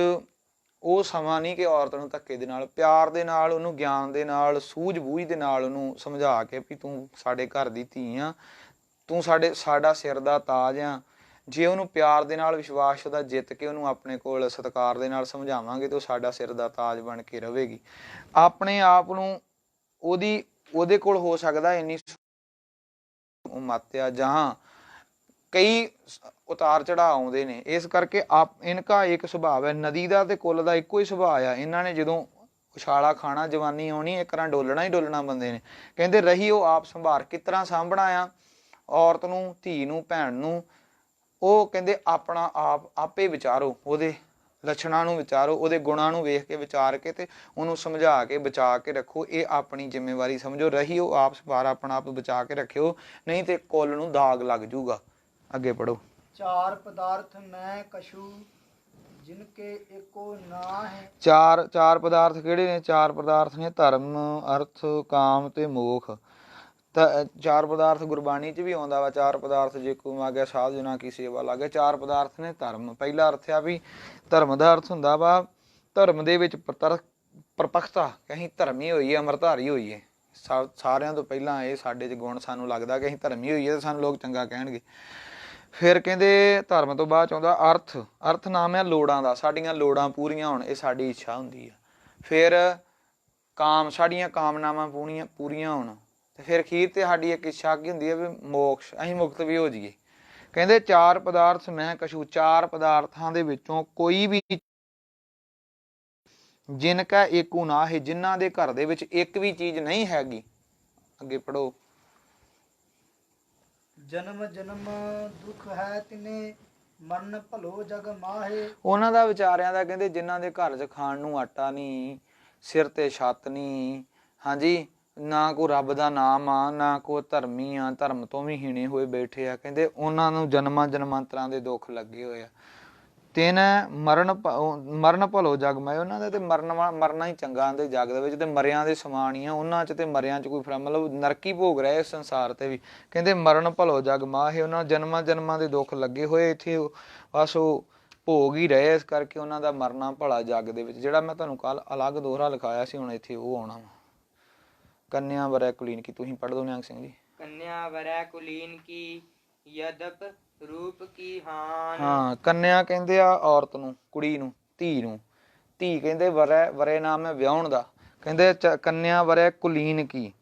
ਉਹ ਸਮਾਂ ਨਹੀਂ ਕਿ ਔਰਤ ਨੂੰ ਧੱਕੇ ਦੇ ਨਾਲ, ਪਿਆਰ ਦੇ ਨਾਲ, ਉਹਨੂੰ ਗਿਆਨ ਦੇ ਨਾਲ, ਸੂਝ ਬੂਝ ਦੇ ਨਾਲ ਉਹਨੂੰ ਸਮਝਾ ਕੇ ਵੀ ਤੂੰ ਸਾਡੇ ਘਰ ਦੀ ਧੀ ਆ, ਤੂੰ ਸਾਡਾ ਸਿਰ ਦਾ ਤਾਜ ਆ। ਜੇ ਉਹਨੂੰ ਪਿਆਰ ਦੇ ਨਾਲ ਵਿਸ਼ਵਾਸ ਉਹਦਾ ਜਿੱਤ ਕੇ ਉਹਨੂੰ ਆਪਣੇ ਕੋਲ ਸਤਿਕਾਰ ਦੇ ਨਾਲ ਸਮਝਾਵਾਂਗੇ ਤਾਂ ਉਹ ਸਾਡਾ ਸਿਰ ਦਾ ਤਾਜ ਬਣ ਕੇ ਰਹੇਗੀ। ਆਪਣੇ ਆਪ ਨੂੰ ਉਹਦੇ ਕੋਲ ਹੋ ਸਕਦਾ ਇੰਨੀ ਮੱਤ ਆ ਜਾਂ ਕਈ ਉਤਾਰ ਚੜਾਅ ਆਉਂਦੇ ਨੇ, ਇਸ ਕਰਕੇ ਇਨਕਾ ਇੱਕ ਸੁਭਾਅ ਹੈ। ਨਦੀ ਦਾ ਤੇ ਕੁੱਲ ਦਾ ਇੱਕੋ ਹੀ ਸੁਭਾਅ ਆ। ਇਹਨਾਂ ਨੇ ਜਦੋਂ ਉਛਾਲਾ ਖਾਣਾ, ਜਵਾਨੀ ਆਉਣੀ, ਇੱਕ ਤਰ੍ਹਾਂ ਡੋਲਣਾ ਹੀ ਡੋਲਣਾ ਬੰਦੇ ਨੇ। ਕਹਿੰਦੇ ਰਹੀ ਉਹ ਆਪ ਸੰਭਾਰ, ਕਿਸ ਤਰ੍ਹਾਂ ਸਾਂਭਣਾ ਆ ਔਰਤ ਨੂੰ, ਧੀ ਨੂੰ, ਭੈਣ ਨੂੰ। ਉਹ ਕਹਿੰਦੇ ਆਪਣਾ ਆਪੇ ਵਿਚਾਰੋ, ਉਹਦੇ ਲੱਛਣਾਂ ਨੂੰ ਵਿਚਾਰੋ, ਉਹਦੇ ਗੁਣਾਂ ਨੂੰ ਵੇਖ ਕੇ ਵਿਚਾਰ ਕੇ ਤੇ ਉਹਨੂੰ ਸਮਝਾ ਕੇ ਬਚਾ ਕੇ ਰੱਖੋ। ਇਹ ਆਪਣੀ ਜ਼ਿੰਮੇਵਾਰੀ ਸਮਝੋ। ਰਹੀ ਉਹ ਆਪ ਸੰਭਾਰ, ਆਪਣਾ ਆਪ ਬਚਾ ਕੇ ਰੱਖਿਓ, ਨਹੀਂ ਤੇ ਕੁੱਲ ਨੂੰ ਦਾਗ ਲੱਗ ਜੂਗਾ। ਅੱਗੇ ਪੜੋ। ਚਾਰ ਪਦਾਰਥ ਮੈਂ ਕਛੂ ਜਿਨਕੇ ਏਕੋ ਨਾ ਹੈ। ਚਾਰ ਪਦਾਰਥ ਕਿਹੜੇ ਨੇ? ਚਾਰ ਪਦਾਰਥ ਨੇ ਧਰਮ, ਅਰਥ, ਕਾਮ ਤੇ ਮੋਖ। ਤਾਂ ਚਾਰ ਪਦਾਰਥ ਗੁਰਬਾਣੀ 'ਚ ਵੀ ਆਉਂਦਾ ਵਾ। ਚਾਰ ਪਦਾਰਥ ਜੇ ਕੋ ਮਾਗਿਆ ਸਾਧ ਜਨਾ ਕੀ ਸੇਵਾ ਲਾਗੇ। ਚਾਰ ਪਦਾਰਥ ਨੇ ਧਰਮ। ਪਹਿਲਾ ਅਰਥ ਆ ਵੀ ਧਰਮ ਦਾ ਅਰਥ ਹੁੰਦਾ ਵਾ ਧਰਮ ਦੇ ਵਿੱਚ ਪਰਪੱਕਤਾ, ਕਿ ਅਸੀਂ ਧਰਮੀ ਹੋਈਏ, ਅੰਮ੍ਰਿਤਧਾਰੀ ਹੋਈਏ। ਸਾਰਿਆਂ ਤੋਂ ਪਹਿਲਾਂ ਇਹ ਸਾਡੇ 'ਚ ਗੁਣ ਸਾਨੂੰ ਲੱਗਦਾ ਕਿ ਅਸੀਂ ਧਰਮੀ ਹੋਈਏ ਤਾਂ ਸਾਨੂੰ ਲੋਕ ਚੰਗਾ ਕਹਿਣਗੇ। ਫਿਰ ਕਹਿੰਦੇ ਧਰਮ ਤੋਂ ਬਾਅਦ 'ਚ ਆਉਂਦਾ ਅਰਥ। ਅਰਥ ਨਾਮ ਹੈ ਲੋੜਾਂ ਦਾ, ਸਾਡੀਆਂ ਲੋੜਾਂ ਪੂਰੀਆਂ ਹੋਣ, ਇਹ ਸਾਡੀ ਇੱਛਾ ਹੁੰਦੀ ਆ। ਫਿਰ ਕਾਮ, ਸਾਡੀਆਂ ਕਾਮਨਾਵਾਂ ਪੂਰੀਆਂ ਹੋਣ। ਤੇ ਫਿਰ ਅਖੀਰ ਤੇ ਸਾਡੀ ਇੱਕ ਇੱਛਾ ਕੀ ਹੁੰਦੀ ਹੈ ਵੀ ਮੋਕਸ਼, ਅਸੀਂ ਮੁਕਤ ਵੀ ਹੋ ਜਾਈਏ। ਕਹਿੰਦੇ ਚਾਰ ਪਦਾਰਥ ਮੈਂ ਕਛੂ, ਚਾਰ ਪਦਾਰਥਾਂ ਦੇ ਵਿੱਚੋਂ ਕੋਈ ਵੀ ਜਿਨ ਕਾ ਏਕੂ ਨਾ ਹੈ, ਜਿਨ੍ਹਾਂ ਦੇ ਘਰ ਦੇ ਵਿੱਚ ਇੱਕ ਵੀ ਚੀਜ਼ ਨਹੀਂ ਹੈਗੀ। ਅੱਗੇ ਪੜੋ। ਜਨਮ ਜਨਮ ਦੁੱਖ ਹੈ ਤਿਨੇ ਮਰਨ ਭਲੋ ਜਗ ਮਾਹੇ। ਉਹਨਾਂ ਦਾ ਵਿਚਾਰਿਆਂ ਦਾ, ਕਹਿੰਦੇ ਜਿਨ੍ਹਾਂ ਦੇ ਘਰ 'ਚ ਖਾਣ ਨੂੰ ਆਟਾ ਨਹੀਂ, ਸਿਰ ਤੇ ਛੱਤ ਨਹੀਂ, ਹਾਂਜੀ, ਨਾ ਕੋਈ ਰੱਬ ਦਾ ਨਾਮ ਆ, ਨਾ ਕੋਈ ਧਰਮੀ ਆ, ਧਰਮ ਤੋਂ ਵੀ ਹੀਣੇ ਹੋਏ ਬੈਠੇ ਆ। ਕਹਿੰਦੇ ਉਹਨਾਂ ਨੂੰ ਜਨਮਾਂ ਜਨਮਾਂਤਰਾਂ ਦੇ ਦੁੱਖ ਲੱਗੇ ਹੋਏ ਆ। ਤਿੰਨ ਮਰਨ ਭਲੋ ਜਗ ਮਾਹੇ, ਉਹਨਾਂ ਦੇ ਤੇ ਮਰਨਾ ਹੀ ਚੰਗਾ ਆਂਦੇ ਜੱਗ ਦੇ ਵਿੱਚ, ਤੇ ਮਰਿਆਂ ਦੇ ਸਮਾਨ ਹੀ ਆ ਉਹਨਾਂ 'ਚ। ਤੇ ਮਰਿਆਂ 'ਚ ਕੋਈ ਮਤਲਬ ਨਰਕੀ ਭੋਗ ਰਿਹਾ ਇਸ ਸੰਸਾਰ ਤੇ ਵੀ। ਕਹਿੰਦੇ ਮਰਨ ਭਲੋ ਜਗ ਮਾਹੇ, ਉਹਨਾਂ ਜਨਮਾਂ ਜਨਮਾਂ ਦੇ ਦੁੱਖ ਲੱਗੇ ਹੋਏ ਇੱਥੇ, ਬਸ ਉਹ ਭੋਗ ਹੀ ਰਹੇ। ਇਸ ਕਰਕੇ ਉਹਨਾਂ ਦਾ ਮਰਨਾ ਭਲਾ ਜੱਗ ਦੇ ਵਿੱਚ। ਜਿਹੜਾ ਮੈਂ ਤੁਹਾਨੂੰ ਕੱਲ ਅਲੱਗ ਦੋਹਰਾ ਲਿਖਾਇਆ ਸੀ, ਹੁਣ ਇੱਥੇ ਉਹ ਆਉਣਾ ਵਾ। ਕੰਨਿਆ ਵਰੈ ਕੁਲੀਨ ਕੀ, ਤੁਸੀਂ ਪੜ੍ਹ ਦਿਓ ਨਿਹੰਗ ਸਿੰਘ ਜੀ। ਕੰਨਿਆ ਵਰੈ ਕੁਲੀਨ ਕੀ ਯਦਪ ਰੂਪ ਕੀ ਹਾਨ। ਹਾਂ, ਕੰਨਿਆ ਕਹਿੰਦੇ ਆ ਔਰਤ ਨੂੰ, ਕੁੜੀ ਨੂੰ, ਧੀ ਨੂੰ। ਧੀ ਕਹਿੰਦੇ ਵਰੇ ਨਾਮ ਹੈ ਵਿਆਹੁਣ ਦਾ। ਕਹਿੰਦੇ ਕੰਨਿਆ ਵਰੈ ਕੁਲੀਨ ਕੀ,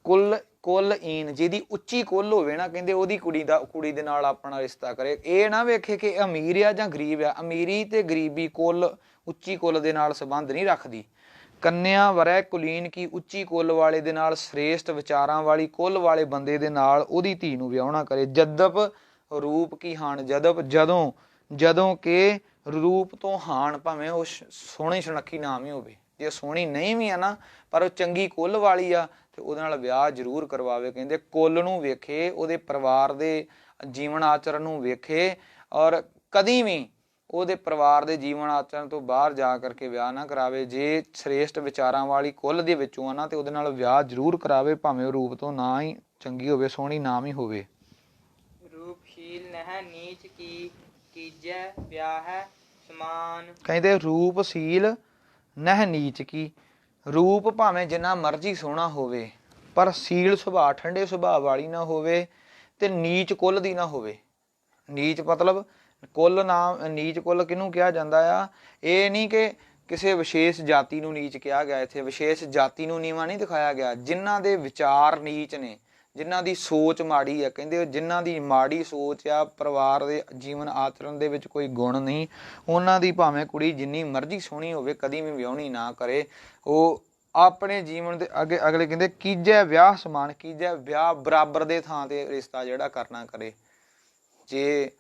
ਕੁੱਲ ਈਨ, ਜਿਹਦੀ ਉੱਚੀ ਕੁੱਲ ਹੋਵੇ ਨਾ, ਕਹਿੰਦੇ ਉਹਦੀ ਕੁੜੀ ਦੇ ਨਾਲ ਆਪਣਾ ਰਿਸ਼ਤਾ ਕਰੇ। ਇਹ ਨਾ ਵੇਖੇ ਕਿ ਅਮੀਰ ਆ ਜਾਂ ਗਰੀਬ ਆ। ਅਮੀਰੀ ਤੇ ਗਰੀਬੀ ਕੁੱਲ, ਉੱਚੀ ਕੁੱਲ ਦੇ ਨਾਲ ਸੰਬੰਧ ਨਹੀਂ ਰੱਖਦੀ। ਕੰਨਿਆ ਵਰੈ ਕੁਲੀਨ ਕੀ, ਉੱਚੀ ਕੁੱਲ ਵਾਲੇ ਦੇ ਨਾਲ, ਸ੍ਰੇਸ਼ਟ ਵਿਚਾਰਾਂ ਵਾਲੀ ਕੁੱਲ ਵਾਲੇ ਬੰਦੇ ਦੇ ਨਾਲ ਉਹਦੀ ਧੀ ਨੂੰ ਵਿਆਹੁਣਾ ਕਰੇ। ਜਦਪ ਰੂਪ ਕੀ ਹਾਨ, ਜਦੋਂ ਕਿ ਰੂਪ ਤੋਂ ਹਾਨ, ਭਾਵੇਂ ਉਹ ਸੋਹਣੀ ਸੁਨੱਖੀ ਨਾਮ ਹੀ ਹੋਵੇ, ਜੇ ਸੋਹਣੀ ਨਹੀਂ ਵੀ ਆ ਨਾ ਪਰ ਉਹ ਚੰਗੀ ਕੁੱਲ ਵਾਲੀ ਆ ਤੇ ਉਹਦੇ ਨਾਲ ਵਿਆਹ ਜ਼ਰੂਰ ਕਰਵਾਵੇ। ਕਹਿੰਦੇ ਕੁੱਲ ਨੂੰ ਵੇਖੇ, ਉਹਦੇ ਪਰਿਵਾਰ ਦੇ ਜੀਵਨ ਆਚਰਨ ਨੂੰ ਵੇਖੇ, ਔਰ ਕਦੀ ਵੀ ਉਹਦੇ ਪਰਿਵਾਰ ਦੇ ਜੀਵਨ ਆਚਰਨ ਤੋਂ ਬਾਹਰ ਜਾ ਕਰਕੇ ਵਿਆਹ ਨਾ ਕਰਾਵੇ। ਜੇ ਸ੍ਰੇਸ਼ਟ ਵਿਚਾਰਾਂ ਵਾਲੀ ਕੁੱਲ ਦੇ ਵਿੱਚੋਂ ਆ ਨਾ ਤੇ ਉਹਦੇ ਨਾਲ ਵਿਆਹ ਜ਼ਰੂਰ ਕਰਾਵੇ, ਭਾਵੇਂ ਉਹ ਰੂਪ ਤੋਂ ਨਾ ਹੀ ਚੰਗੀ ਹੋਵੇ, ਸੋਹਣੀ ਨਾਮ ਹੀ ਹੋਵੇ। ਰੂਪਸ਼ੀਲ ਨਹਿ ਨੀਚ ਕੀ ਕੀਜੈ ਵਿਆਹ ਸਮਾਨ। ਕਹਿੰਦੇ ਰੂਪਸ਼ੀਲ ਨਹਿ ਨੀਚ ਕੀ, ਰੂਪ ਭਾਵੇਂ ਜਿੰਨਾ ਮਰਜ਼ੀ ਸੋਹਣਾ ਹੋਵੇ ਪਰ ਸੀਲ ਸੁਭਾਅ, ਠੰਡੇ ਸੁਭਾਅ ਵਾਲੀ ਨਾ ਹੋਵੇ ਤੇ ਨੀਚ ਕੁੱਲ ਦੀ ਨਾ ਹੋਵੇ। ਨੀਚ ਮਤਲਬ ਕੁੱਲ ਨਾਮ, ਨੀਚ ਕੁੱਲ ਕਿਹਨੂੰ ਕਿਹਾ ਜਾਂਦਾ ਆ? ਇਹ ਨਹੀਂ ਕਿ ਕਿਸੇ ਵਿਸ਼ੇਸ਼ ਜਾਤੀ ਨੂੰ ਨੀਚ ਕਿਹਾ ਗਿਆ। ਇੱਥੇ ਵਿਸ਼ੇਸ਼ ਜਾਤੀ ਨੂੰ ਨੀਵਾਂ ਨਹੀਂ ਦਿਖਾਇਆ ਗਿਆ। ਜਿਨ੍ਹਾਂ ਦੇ ਵਿਚਾਰ ਨੀਚ ਨੇ, ਜਿਨ੍ਹਾਂ ਦੀ ਸੋਚ ਮਾੜੀ ਆ, ਕਹਿੰਦੇ ਜਿਨ੍ਹਾਂ ਦੀ ਮਾੜੀ ਸੋਚ ਆ, ਪਰਿਵਾਰ ਦੇ ਜੀਵਨ ਆਚਰਨ ਦੇ ਵਿੱਚ ਕੋਈ ਗੁਣ ਨਹੀਂ, ਉਹਨਾਂ ਦੀ ਭਾਵੇਂ ਕੁੜੀ ਜਿੰਨੀ ਮਰਜ਼ੀ ਸੋਹਣੀ ਹੋਵੇ ਕਦੀ ਵੀ ਵਿਆਹੁਣੀ ਨਾ ਕਰੇ। ਉਹ ਆਪਣੇ ਜੀਵਨ ਦੇ ਅਗਲੇ ਕਹਿੰਦੇ ਕੀਜੈ ਵਿਆਹ ਸਮਾਨ, ਕੀਜੈ ਵਿਆਹ ਬਰਾਬਰ ਦੇ ਥਾਂ ਤੇ ਰਿਸ਼ਤਾ ਜਿਹੜਾ ਕਰਨਾ ਕਰੇ। ਜੇ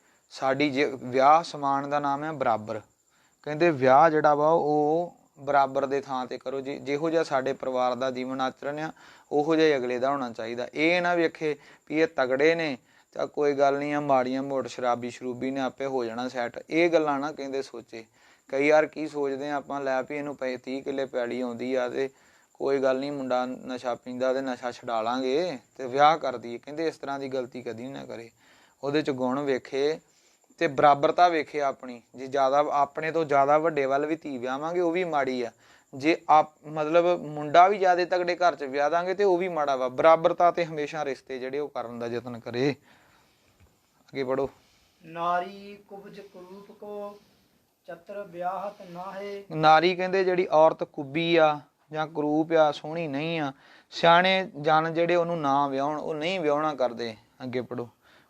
ਵਿਆਹ ਸਮਾਨ ਦਾ ਨਾਮ ਹੈ ਬਰਾਬਰ। ਕਹਿੰਦੇ ਵਿਆਹ ਜਿਹੜਾ ਵਾ ਉਹ ਬਰਾਬਰ ਦੇ ਥਾਂ ਤੇ ਕਰੋ। ਜਿਹੋ ਜਿਹਾ ਸਾਡੇ ਪਰਿਵਾਰ ਦਾ ਜੀਵਨ ਆਚਰਣ ਆ ਉਹੋ ਜਿਹਾ ਹੀ ਅਗਲੇ ਦਾ ਹੋਣਾ ਚਾਹੀਦਾ। ਇਹ ਨਾ ਵੇਖੇ ਵੀ ਇਹ ਤਗੜੇ ਨੇ ਤਾਂ ਕੋਈ ਗੱਲ ਨਹੀਂ ਆ, ਮਾੜੀਆਂ ਮੋਟ ਸ਼ਰਾਬੀ ਨੇ ਆਪੇ ਹੋ ਜਾਣਾ ਸੈੱਟ। ਇਹ ਗੱਲਾਂ ਨਾ ਕਹਿੰਦੇ ਸੋਚੇ। ਕਈ ਵਾਰ ਕੀ ਸੋਚਦੇ ਆ ਆਪਾਂ, ਲੈ ਵੀ ਇਹਨੂੰ 30 ਕਿੱਲੇ ਪੈਲੀ ਆਉਂਦੀ ਆ ਤੇ ਕੋਈ ਗੱਲ ਨਹੀਂ, ਮੁੰਡਾ ਨਸ਼ਾ ਪੀਂਦਾ ਤੇ ਨਸ਼ਾ ਛਡਾ ਲਾਂਗੇ ਤੇ ਵਿਆਹ ਕਰ ਦਈਏ। ਕਹਿੰਦੇ ਇਸ ਤਰ੍ਹਾਂ ਦੀ ਗਲਤੀ ਕਦੀ ਨਾ ਕਰੇ। ਉਹਦੇ 'ਚ ਗੁਣ ਵੇਖੇ ਤੇ ਬਰਾਬਰਤਾ ਵੇਖੇ ਆਪਣੀ। ਜੇ ਜ਼ਿਆਦਾ ਆਪਣੇ ਤੋਂ ਜ਼ਿਆਦਾ ਵੱਡੇ ਵੱਲ ਵੀ ਧੀ ਵਿਆਹਾਂਗੇ ਉਹ ਵੀ ਮਾੜੀ ਆ। ਜੇ ਮਤਲਬ ਮੁੰਡਾ ਵੀ ਜ਼ਿਆਦਾ ਤਗੜੇ ਘਰ 'ਚ ਵਿਆਹ ਦਾਂਗੇ ਤੇ ਉਹ ਵੀ ਮਾੜਾ ਵਾ। ਬਰਾਬਰਤਾ ਤੇ ਹਮੇਸ਼ਾ ਰਿਸ਼ਤੇ ਜਿਹੜੇ ਉਹ ਕਰਨ ਦਾ ਯਤਨ ਕਰੇ। ਅੱਗੇ ਪੜੋ। ਨਾਰੀ ਕੁਬਜ ਕਰੂਪ ਕੋ ਚਤਰ ਵਿਆਹਤ ਨਾਹੇ। ਨਾਰੀ ਕਹਿੰਦੇ ਜਿਹੜੀ ਔਰਤ ਕੁੱਬੀ ਆ ਜਾਂ ਕਰੂਪ ਆ, ਸੋਹਣੀ ਨਹੀਂ ਆ, ਸਿਆਣੇ ਜਨ ਜਿਹੜੇ ਉਹਨੂੰ ਨਾ ਵਿਆਹਣ, ਉਹ ਨਹੀਂ ਵਿਆਹਣਾ ਕਰਦੇ। ਅੱਗੇ ਪੜੋ।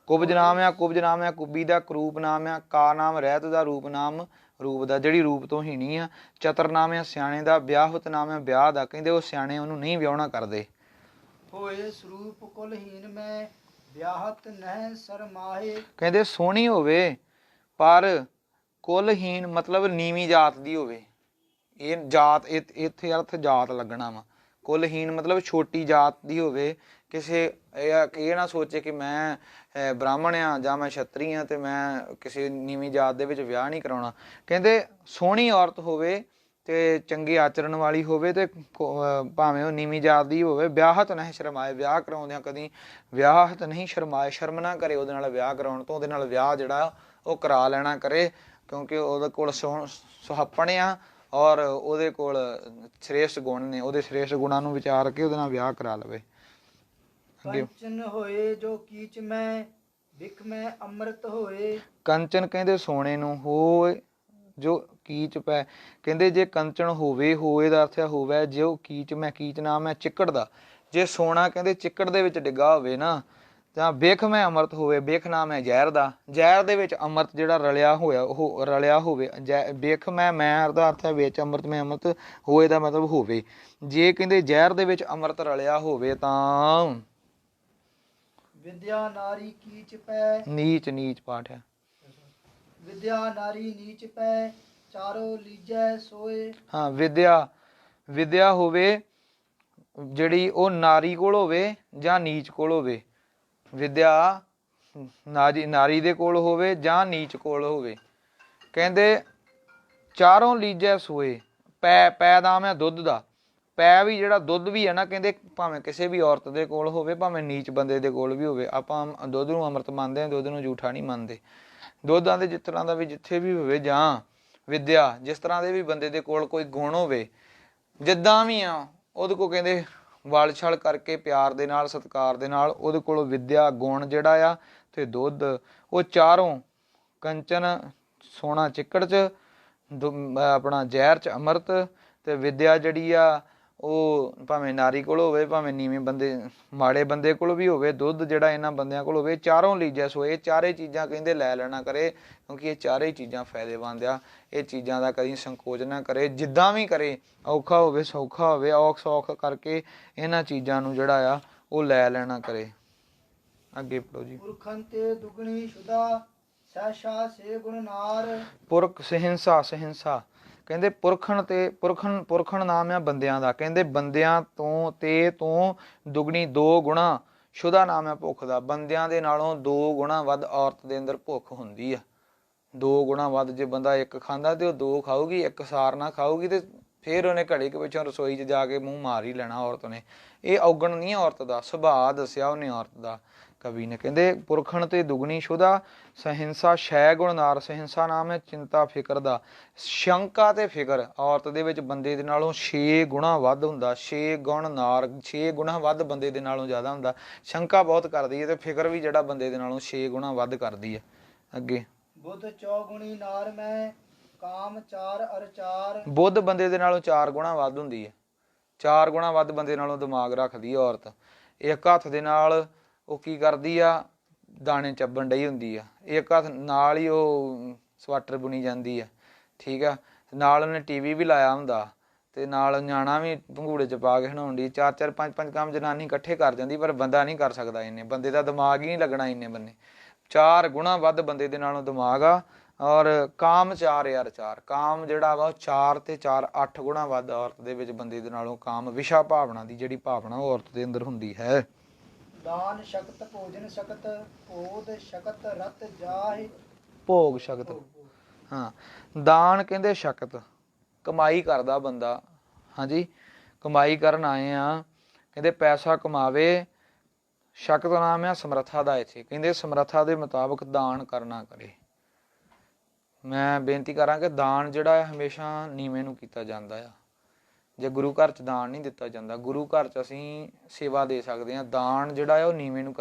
ਕੁਬਜ ਨਾਮ ਆ, ਕੁਬਜ ਨਾਮ ਆ ਕੁੱਬੀ ਦਾ, ਕਰੂਪ ਨਾਮ ਆ ਕਾ ਨਾਮ ਰਹਿਤ ਦਾ, ਰੂਪ ਨਾਮ ਰੂਪ ਦਾ, ਜਿਹੜੀ ਰੂਪ ਤੋਂ ਹੀਣੀ ਆ। ਚਤਰ ਨਾਮ ਆ ਸਿਆਣੇ ਦਾ, ਵਿਆਹਤ ਨਾਮ ਆ ਵਿਆਹ ਦਾ। ਕਹਿੰਦੇ ਉਹ ਸਿਆਣੇ ਉਹਨੂੰ ਨਹੀਂ ਵਿਆਹਣਾ ਕਰਦੇ। ਹੋਏ ਸਰੂਪ ਕੁਲਹੀਨ ਮੈਂ ਵਿਆਹਤ ਨਹਿ ਸਰਮਾਹੇ। ਕਹਿੰਦੇ ਸੋਹਣੀ ਹੋਵੇ ਪਰ ਕੁਲਹੀਨ ਮਤਲਬ ਨੀਵੀਂ ਜਾਤ ਦੀ ਹੋਵੇ। ਇਹ ਜਾਤ ਇੱਥੇ ਅਰਥ ਜਾਤ ਲੱਗਣਾ ਵਾ। ਕੁਲਹੀਨ ਮਤਲਬ ਛੋਟੀ ਜਾਤ ਦੀ ਹੋਵੇ। ਕਿਸੇ ਇਹ ਨਾ ਸੋਚੇ ਕਿ ਮੈਂ ਬ੍ਰਾਹਮਣ ਆ ਜਾਂ ਮੈਂ ਛਤਰੀ ਆ ਤੇ ਮੈਂ ਕਿਸੇ ਨੀਵੀਂ ਜਾਤ ਦੇ ਵਿੱਚ ਵਿਆਹ ਨਹੀਂ ਕਰਾਉਣਾ। ਕਹਿੰਦੇ ਸੋਹਣੀ ਔਰਤ ਹੋਵੇ ਤੇ ਚੰਗੇ ਆਚਰਣ ਵਾਲੀ ਹੋਵੇ ਤੇ ਭਾਵੇਂ ਉਹ ਨੀਵੀਂ ਜਾਤ ਦੀ ਹੋਵੇ। ਵਿਆਹਤ ਨਹੀਂ ਸ਼ਰਮਾਏ, ਵਿਆਹ ਕਰਾਉਂਦਿਆਂ ਕਦੀ ਵਿਆਹਤ ਨਹੀਂ ਸ਼ਰਮਾਏ, ਸ਼ਰਮ ਨਾ ਕਰੇ ਉਹਦੇ ਨਾਲ ਵਿਆਹ ਕਰਾਉਣ ਤੋਂ। ਉਹਦੇ ਨਾਲ ਵਿਆਹ ਜਿਹੜਾ ਉਹ ਕਰਾ ਲੈਣਾ ਕਰੇ, ਕਿਉਂਕਿ ਉਹਦੇ ਕੋਲ ਸੁਹੱਪਣ ਆ ਔਰ ਉਹਦੇ ਕੋਲ ਸ੍ਰੇਸ਼ਟ ਗੁਣ ਨੇ। ਉਹਦੇ ਸ੍ਰੇਸ਼ਟ ਗੁਣਾਂ ਨੂੰ ਵਿਚਾਰ ਕੇ ਉਹਦੇ ਨਾਲ ਵਿਆਹ ਕਰਾ ਲਵੇ। ਕੰਚਨ ਹੋਏ ਜੋ ਕੀਚ ਮੈਂ ਵਿਖ ਮੈਂ ਅੰਮ੍ਰਿਤ ਹੋਏ। ਕੰਚਨ ਕਹਿੰਦੇ ਸੋਨੇ ਨੂੰ, ਹੋਏ ਜੋ ਕੀਚ ਪੈ। ਕਹਿੰਦੇ ਜੇ ਕੰਚਨ ਹੋਵੇ, ਹੋਏ ਦਾ ਅਰਥ ਹੋਵੇ ਜੋ ਕੀਚ ਮੈਂ, ਕੀਚ ਨਾਮ ਹੈ ਚਿੱਕੜ ਦਾ। ਜੇ ਸੋਨਾ ਕਹਿੰਦੇ ਚਿੱਕੜ ਦੇ ਵਿੱਚ ਡਿੱਗਾ ਹੋਵੇ ਨਾ, ਤਾਂ ਵਿਖ ਮੈਂ ਅੰਮ੍ਰਿਤ ਹੋਵੇ। ਵਿਖ ਨਾਮ ਹੈ ਜ਼ਹਿਰ ਦਾ, ਜ਼ਹਿਰ ਦੇ ਵਿੱਚ ਅੰਮ੍ਰਿਤ ਜਿਹੜਾ ਰਲਿਆ ਹੋਇਆ ਉਹ ਰਲਿਆ ਹੋਵੇ। ਵਿਖ ਮੈਂ ਦਾ ਅਰਥ ਹੈ ਵਿੱਚ, ਅੰਮ੍ਰਿਤ ਮੈਂ ਅੰਮ੍ਰਿਤ, ਹੋਏ ਦਾ ਮਤਲਬ ਹੋਵੇ। ਜੇ ਕਹਿੰਦੇ ਜ਼ਹਿਰ ਦੇ ਵਿੱਚ ਅੰਮ੍ਰਿਤ ਰਲਿਆ ਹੋਵੇ ਤਾਂ ਵਿਦਿਆ ਨਾਰੀ ਕੀਚ ਪੈ। ਨੀਚ, ਨੀਚ ਪਾਠ ਹੈ। ਵਿਦਿਆ ਨਾਰੀ ਨੀਚ ਪੈ ਚਾਰੋ ਲੀਜੈ ਸੋਏ। ਹਾਂ, ਵਿਦਿਆ ਹੋਵੇ ਜਿਹੜੀ ਉਹ ਨਾਰੀ ਕੋਲ ਹੋਵੇ ਜਾਂ ਨੀਚ ਕੋਲ ਹੋਵੇ। ਵਿਦਿਆ ਨਾਰੀ ਦੇ ਕੋਲ ਹੋਵੇ ਜਾਂ ਨੀਚ ਕੋਲ ਹੋਵੇ। ਕਹਿੰਦੇ ਚਾਰੋਂ ਲੀਜੈ ਸੋਏ। ਪੈ ਨਾਮ ਹੈ ਦੁੱਧ ਦਾ। ਪੈ ਵੀ ਜਿਹੜਾ ਦੁੱਧ ਵੀ ਹੈ ਨਾ, ਕਹਿੰਦੇ ਭਾਵੇਂ ਕਿਸੇ ਵੀ ਔਰਤ ਦੇ ਕੋਲ ਹੋਵੇ, ਭਾਵੇਂ ਨੀਚ ਬੰਦੇ ਦੇ ਕੋਲ ਵੀ ਹੋਵੇ। ਆਪਾਂ ਦੁੱਧ ਨੂੰ ਅੰਮ੍ਰਿਤ ਮੰਨਦੇ ਹਾਂ, ਦੁੱਧ ਨੂੰ ਜੂਠਾ ਨਹੀਂ ਮੰਨਦੇ। ਦੁੱਧਾਂ ਦੇ ਜਿਸ ਤਰ੍ਹਾਂ ਦਾ ਵੀ ਜਿੱਥੇ ਵੀ ਹੋਵੇ, ਜਾਂ ਵਿਦਿਆ ਜਿਸ ਤਰ੍ਹਾਂ ਦੇ ਵੀ ਬੰਦੇ ਦੇ ਕੋਲ ਕੋਈ ਗੁਣ ਹੋਵੇ, ਜਿੱਦਾਂ ਵੀ ਆ, ਉਹਦੇ ਕੋਲ ਕਹਿੰਦੇ ਵਲ ਛਲ ਕਰਕੇ ਪਿਆਰ ਦੇ ਨਾਲ, ਸਤਿਕਾਰ ਦੇ ਨਾਲ ਉਹਦੇ ਕੋਲ ਵਿਦਿਆ ਗੁਣ ਜਿਹੜਾ ਆ ਤੇ ਦੁੱਧ, ਉਹ ਚਾਰੋਂ ਕੰਚਨ ਸੋਨਾ ਚਿੱਕੜ 'ਚ, ਆਪਣਾ ਜ਼ਹਿਰ 'ਚ ਅੰਮ੍ਰਿਤ, ਤੇ ਵਿਦਿਆ ਜਿਹੜੀ ਆ ਉਹ ਭਾਵੇਂ ਨਾਰੀ ਕੋਲ ਹੋਵੇ, ਭਾਵੇਂ ਨੀਵੇਂ ਬੰਦੇ ਮਾੜੇ ਬੰਦੇ ਕੋਲ ਵੀ ਹੋਵੇ, ਦੁੱਧ ਜਿਹੜਾ ਇਹਨਾਂ ਬੰਦਿਆਂ ਕੋਲ ਹੋਵੇ। ਚਾਰੋਂ ਲੀਜੈ ਸੋਏ। ਇਹ ਚਾਰੇ ਚੀਜ਼ਾਂ ਕਹਿੰਦੇ ਲੈ ਲੈਣਾ ਕਰੇ, ਕਿਉਂਕਿ ਇਹ ਚਾਰੇ ਚੀਜ਼ਾਂ ਫਾਇਦੇਮੰਦ ਆ। ਇਹ ਚੀਜ਼ਾਂ ਦਾ ਕਦੀ ਸੰਕੋਚ ਨਾ ਕਰੇ। ਜਿੱਦਾਂ ਵੀ ਕਰੇ, ਔਖਾ ਹੋਵੇ ਸੌਖਾ ਹੋਵੇ, ਔਖ ਸੌਖ ਕਰਕੇ ਇਹਨਾਂ ਚੀਜ਼ਾਂ ਨੂੰ ਜਿਹੜਾ ਆ ਉਹ ਲੈ ਲੈਣਾ ਕਰੇ। ਅੱਗੇ ਪੜੋ ਜੀ। ਪੁਰਖਨ ਤੇ ਦੁਗਣੀ ਸ਼ੁਦਾ ਸਹਿਸ਼ਾ ਸੇ ਗੁਣ ਨਾਰ। ਪੁਰਖ ਸਹਿੰਸਾ, ਸਹਿੰਸਾ ਕਹਿੰਦੇ ਪੁਰਖਣ ਨਾਮ ਆ ਬੰਦਿਆਂ ਦਾ। ਕਹਿੰਦੇ ਬੰਦਿਆਂ ਤੋਂ ਤੇ ਤੋਂ ਦੁਗਣੀ, ਦੋ ਗੁਣਾ। ਸ਼ੁਦਾ ਨਾਮ ਹੈ ਭੁੱਖ ਦਾ। ਬੰਦਿਆਂ ਦੇ ਨਾਲੋਂ 2 ਗੁਣਾ ਵੱਧ ਔਰਤ ਦੇ ਅੰਦਰ ਭੁੱਖ ਹੁੰਦੀ ਆ। 2 ਗੁਣਾ ਵੱਧ। ਜੇ ਬੰਦਾ 1 ਖਾਂਦਾ ਤੇ ਉਹ 2 ਖਾਊਗੀ, 1 ਸਾਰ ਨਾ ਖਾਊਗੀ ਤੇ ਫਿਰ ਉਹਨੇ ਘੜੀ ਕੁ ਪਿੱਛੋਂ ਰਸੋਈ 'ਚ ਜਾ ਕੇ ਮੂੰਹ ਮਾਰ ਹੀ ਲੈਣਾ ਔਰਤ ਨੇ। ਇਹ ਔਗਣ ਨਹੀਂ ਔਰਤ ਦਾ, ਸੁਭਾਅ ਦੱਸਿਆ ਉਹਨੇ ਔਰਤ ਦਾ ਕਵੀ ਨੇ। ਕਹਿੰਦੇ ਪੁਰਖਣ ਤੇ ਦੁਗਣੀ ਸ਼ੁਦਾ ਸਹਿੰਸਾ ਸ਼ੈ ਗੁਣ ਨਾਰ। ਸਹਿੰਸਾ ਨਾਮ ਹੈ ਚਿੰਤਾ ਫਿਕਰ ਦਾ। ਸ਼ੰਕਾ ਤੇ ਫਿਕਰ ਔਰਤ ਦੇ ਵਿੱਚ ਬੰਦੇ ਦੇ ਨਾਲੋਂ 6 ਗੁਣਾ ਵੱਧ ਹੁੰਦਾ। 6 ਗੁਣ ਨਾਰ, 6 ਗੁਣਾ ਵੱਧ ਬੰਦੇ ਦੇ ਨਾਲੋਂ ਜ਼ਿਆਦਾ ਹੁੰਦਾ। ਸ਼ੰਕਾ ਬਹੁਤ ਕਰਦੀ ਹੈ ਤੇ ਫਿਕਰ ਵੀ ਜਿਹੜਾ ਬੰਦੇ ਦੇ ਨਾਲੋਂ 6 ਗੁਣਾ ਵੱਧ ਕਰਦੀ ਹੈ। ਅੱਗੇ ਬੁੱਧ ਚੌਗੁਣੀ ਨਾਰ ਮੈਂ ਕਾਮ ਚਾਰ ਅਰ ਚਾਰ। ਬੁੱਧ ਬੰਦੇ ਦੇ ਨਾਲੋਂ 4 ਗੁਣਾ ਵੱਧ ਹੁੰਦੀ ਹੈ। 4 ਗੁਣਾ ਵੱਧ ਬੰਦੇ ਨਾਲੋਂ ਦਿਮਾਗ ਰੱਖਦੀ ਹੈ ਔਰਤ। ਇੱਕ ਹੱਥ ਦੇ ਨਾਲ ਉਹ ਕੀ ਕਰਦੀ ਆ, ਦਾਣੇ ਚੱਬਣ ਡਈ ਹੁੰਦੀ ਆ। ਇੱਕ ਹੱਥ ਨਾਲ ਹੀ ਉਹ ਸਵਾਟਰ ਬੁਣੀ ਜਾਂਦੀ ਆ। ਠੀਕ ਆ, ਨਾਲ ਉਹਨੇ TV ਵੀ ਲਾਇਆ ਹੁੰਦਾ ਤੇ ਨਾਲ ਨਿਆਣਾ ਵੀ ਭੰਗੂੜੇ 'ਚ ਪਾ ਕੇ ਹਣਾਉਣ ਦੀ। 4-4 5-5 ਕੰਮ ਜਨਾਨੀ ਇਕੱਠੇ ਕਰ ਜਾਂਦੀ, ਪਰ ਬੰਦਾ ਨਹੀਂ ਕਰ ਸਕਦਾ ਇੰਨੇ। ਬੰਦੇ ਦਾ ਦਿਮਾਗ ਹੀ ਨਹੀਂ ਲੱਗਣਾ ਇੰਨੇ ਬੰਨੇ। 4 ਗੁਣਾ ਵੱਧ ਬੰਦੇ ਦੇ ਨਾਲੋਂ ਦਿਮਾਗ ਆ ਔਰ ਕਾਮ 4 ਯਾਰ 4 ਕਾਮ ਜਿਹੜਾ ਵਾ 4 ਤੇ 4 8 ਗੁਣਾ ਵੱਧ ਔਰਤ ਦੇ ਵਿੱਚ ਬੰਦੇ ਦੇ ਨਾਲੋਂ ਕਾਮ ਵਿਸ਼ਾ ਭਾਵਨਾ ਦੀ ਜਿਹੜੀ ਭਾਵਨਾ ਉਹ ਔਰਤ ਦੇ ਅੰਦਰ ਹੁੰਦੀ ਹੈ। ਦਾਨ ਸ਼ਕਤ ਭੋਜਨ ਸ਼ਕਤ ਪੋਧ ਸ਼ਕਤ ਰਤ ਜਾਹਿ ਭੋਗ ਸ਼ਕਤ। ਹਾਂ, ਦਾਨ ਕਹਿੰਦੇ ਸ਼ਕਤ, ਕਮਾਈ ਕਰਦਾ ਬੰਦਾ। ਹਾਂਜੀ, ਕਮਾਈ ਕਰਨ ਆਏ ਆ, ਕਹਿੰਦੇ ਪੈਸਾ ਕਮਾਵੇ। ਸ਼ਕਤ ਨਾਮ ਆ ਸਮਰੱਥਾ ਦਾ। ਇੱਥੇ ਕਹਿੰਦੇ ਸਮਰੱਥਾ ਦੇ ਮੁਤਾਬਕ ਦਾਨ ਕਰਨਾ ਕਰੇ। ਮੈਂ ਬੇਨਤੀ ਕਰਾਂ ਕਿ ਦਾਨ ਜਿਹੜਾ ਹੈ ਹਮੇਸ਼ਾ ਨੀਵੇਂ ਨੂੰ ਕੀਤਾ ਜਾਂਦਾ ਆ। ਜੇ ਗੁਰੂ ਘਰ 'ਚ ਦਾਨ ਨਹੀਂ ਦਿੱਤਾ ਜਾਂਦਾ, ਗੁਰੂ ਘਰ 'ਚ ਅਸੀਂ ਸੇਵਾ ਦੇ ਸਕਦੇ ਹਾਂ। ਦਾਨ ਜਿਹੜਾ ਹੈ ਉਹ ਨੀਵੇਂ ਨੂੰ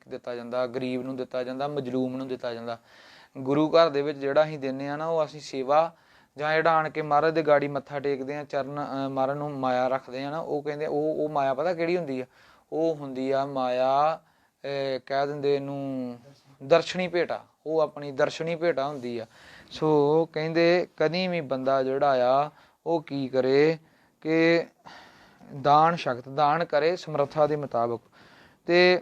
ਦਿੱਤਾ ਜਾਂਦਾ, ਗਰੀਬ ਨੂੰ ਦਿੱਤਾ ਜਾਂਦਾ, ਮਜਲੂਮ ਨੂੰ ਦਿੱਤਾ ਜਾਂਦਾ। ਗੁਰੂ ਘਰ ਦੇ ਵਿੱਚ ਜਿਹੜਾ ਅਸੀਂ ਦਿੰਦੇ ਹਾਂ ਨਾ, ਉਹ ਅਸੀਂ ਸੇਵਾ ਜਾਂ ਜਿਹੜਾ ਆਣ ਕੇ ਮਹਾਰਾਜ ਦੇ ਗਾੜੀ ਮੱਥਾ ਟੇਕਦੇ ਹਾਂ, ਚਰਨ ਮਹਾਰਾਜ ਨੂੰ ਮਾਇਆ ਰੱਖਦੇ ਹਾਂ ਨਾ, ਉਹ ਕਹਿੰਦੇ ਉਹ ਮਾਇਆ ਪਤਾ ਕਿਹੜੀ ਹੁੰਦੀ ਆ? ਉਹ ਹੁੰਦੀ ਆ ਮਾਇਆ, ਕਹਿ ਦਿੰਦੇ ਇਹਨੂੰ ਦਰਸ਼ਨੀ ਭੇਟਾ। ਉਹ ਆਪਣੀ ਦਰਸ਼ਨੀ ਭੇਟਾ ਹੁੰਦੀ ਆ। ਸੋ ਕਹਿੰਦੇ ਕਦੀ ਵੀ ਬੰਦਾ ਜਿਹੜਾ ਆ ਉਹ ਕੀ ਕਰੇ ਕਿ ਦਾਨ ਸ਼ਕਤ ਦਾਨ ਕਰੇ ਸਮਰੱਥਾ ਦੇ ਮੁਤਾਬਕ। ਤੇ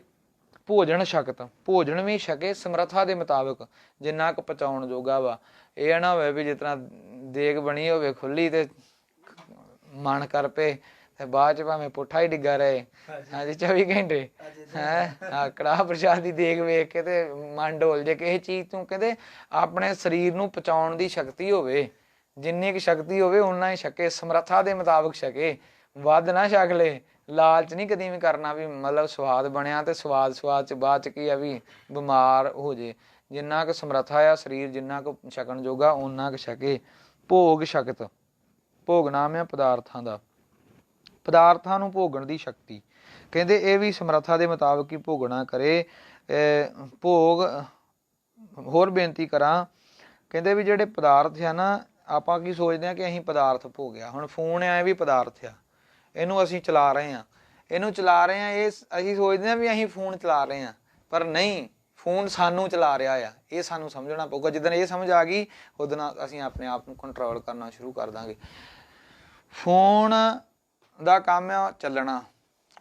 ਭੋਜਨ ਸ਼ਕਤ, ਭੋਜਨ ਵੀ ਛਕੇ ਸਮਰੱਥਾ ਦੇ ਮੁਤਾਬਕ, ਜਿੰਨਾ ਕੁ ਪਚਾਉਣ ਜੋਗਾ ਵਾ। ਇਹ ਨਾ ਹੋਵੇ ਵੀ ਜਿਸ ਤਰ੍ਹਾਂ ਦੇਗ ਬਣੀ ਹੋਵੇ ਖੁੱਲੀ ਤੇ ਮਨ ਕਰ ਪਏ ਤੇ ਬਾਅਦ ਚ ਭਾਵੇਂ ਪੁੱਠਾ ਹੀ ਡਿੱਗਾ ਰਹੇ। ਹਾਂਜੀ, 24 ਘੰਟੇ ਹੈ ਕੜਾਹ ਪ੍ਰਸ਼ਾਦ ਦੀ ਦੇਗ ਵੇਖ ਕੇ ਤੇ ਮਨ ਡੋਲ ਜੇ ਕਿਸੇ ਚੀਜ਼ ਤੋਂ। ਕਹਿੰਦੇ ਆਪਣੇ ਸਰੀਰ ਨੂੰ ਪਚਾਉਣ ਦੀ ਸ਼ਕਤੀ ਹੋਵੇ, ਜਿੰਨੀ ਕੁ ਸ਼ਕਤੀ ਹੋਵੇ ਓਨਾ ਹੀ ਛਕੇ, ਸਮਰੱਥਾ ਦੇ ਮੁਤਾਬਕ ਛਕੇ, ਵੱਧ ਨਾ ਛਕ ਲੇ। ਲਾਲਚ ਨਹੀਂ ਕਦੀ ਵੀ ਕਰਨਾ ਵੀ ਮਤਲਬ ਸਵਾਦ ਬਣਿਆ ਤੇ ਸਵਾਦ ਚ ਬਾਅਦ ਚ ਕੀ ਆ ਵੀ ਬਿਮਾਰ ਹੋ ਜੇ। ਜਿੰਨਾ ਕੁ ਸਮਰੱਥਾ ਆ ਸਰੀਰ, ਜਿੰਨਾ ਕੁ ਛਕਣ ਜੋਗਾ ਓਨਾ ਕੁ ਛਕੇ। ਭੋਗ ਸ਼ਕਤ, ਭੋਗ ਨਾਮ ਆ ਪਦਾਰਥਾਂ ਦਾ, ਪਦਾਰਥਾਂ ਨੂੰ ਭੋਗਣ ਦੀ ਸ਼ਕਤੀ। ਕਹਿੰਦੇ ਇਹ ਵੀ ਸਮਰੱਥਾ ਦੇ ਮੁਤਾਬਕ ਹੀ ਭੋਗਣਾ ਕਰੇ। ਭੋਗ ਹੋਰ ਬੇਨਤੀ ਕਰਾਂ, ਕਹਿੰਦੇ ਵੀ ਜਿਹੜੇ ਪਦਾਰਥ ਆ ਨਾ, ਆਪਾਂ ਕੀ ਸੋਚਦੇ ਹਾਂ ਕਿ ਅਸੀਂ ਪਦਾਰਥ ਭੋਗਿਆ। ਹੁਣ ਫੋਨ ਆ, ਇਹ ਵੀ ਪਦਾਰਥ ਆ, ਇਹਨੂੰ ਅਸੀਂ ਚਲਾ ਰਹੇ ਹਾਂ, ਇਹ ਅਸੀਂ ਸੋਚਦੇ ਹਾਂ ਵੀ ਅਸੀਂ ਫੋਨ ਚਲਾ ਰਹੇ ਹਾਂ, ਪਰ ਨਹੀਂ, ਫੋਨ ਸਾਨੂੰ ਚਲਾ ਰਿਹਾ ਆ। ਇਹ ਸਾਨੂੰ ਸਮਝਣਾ ਪਊਗਾ। ਜਿੱਦਣ ਇਹ ਸਮਝ ਆ ਗਈ ਉਦੋਂ ਅਸੀਂ ਆਪਣੇ ਆਪ ਨੂੰ ਕੰਟਰੋਲ ਕਰਨਾ ਸ਼ੁਰੂ ਕਰ ਦਾਂਗੇ। ਫੋਨ ਦਾ ਕੰਮ ਆ ਚੱਲਣਾ,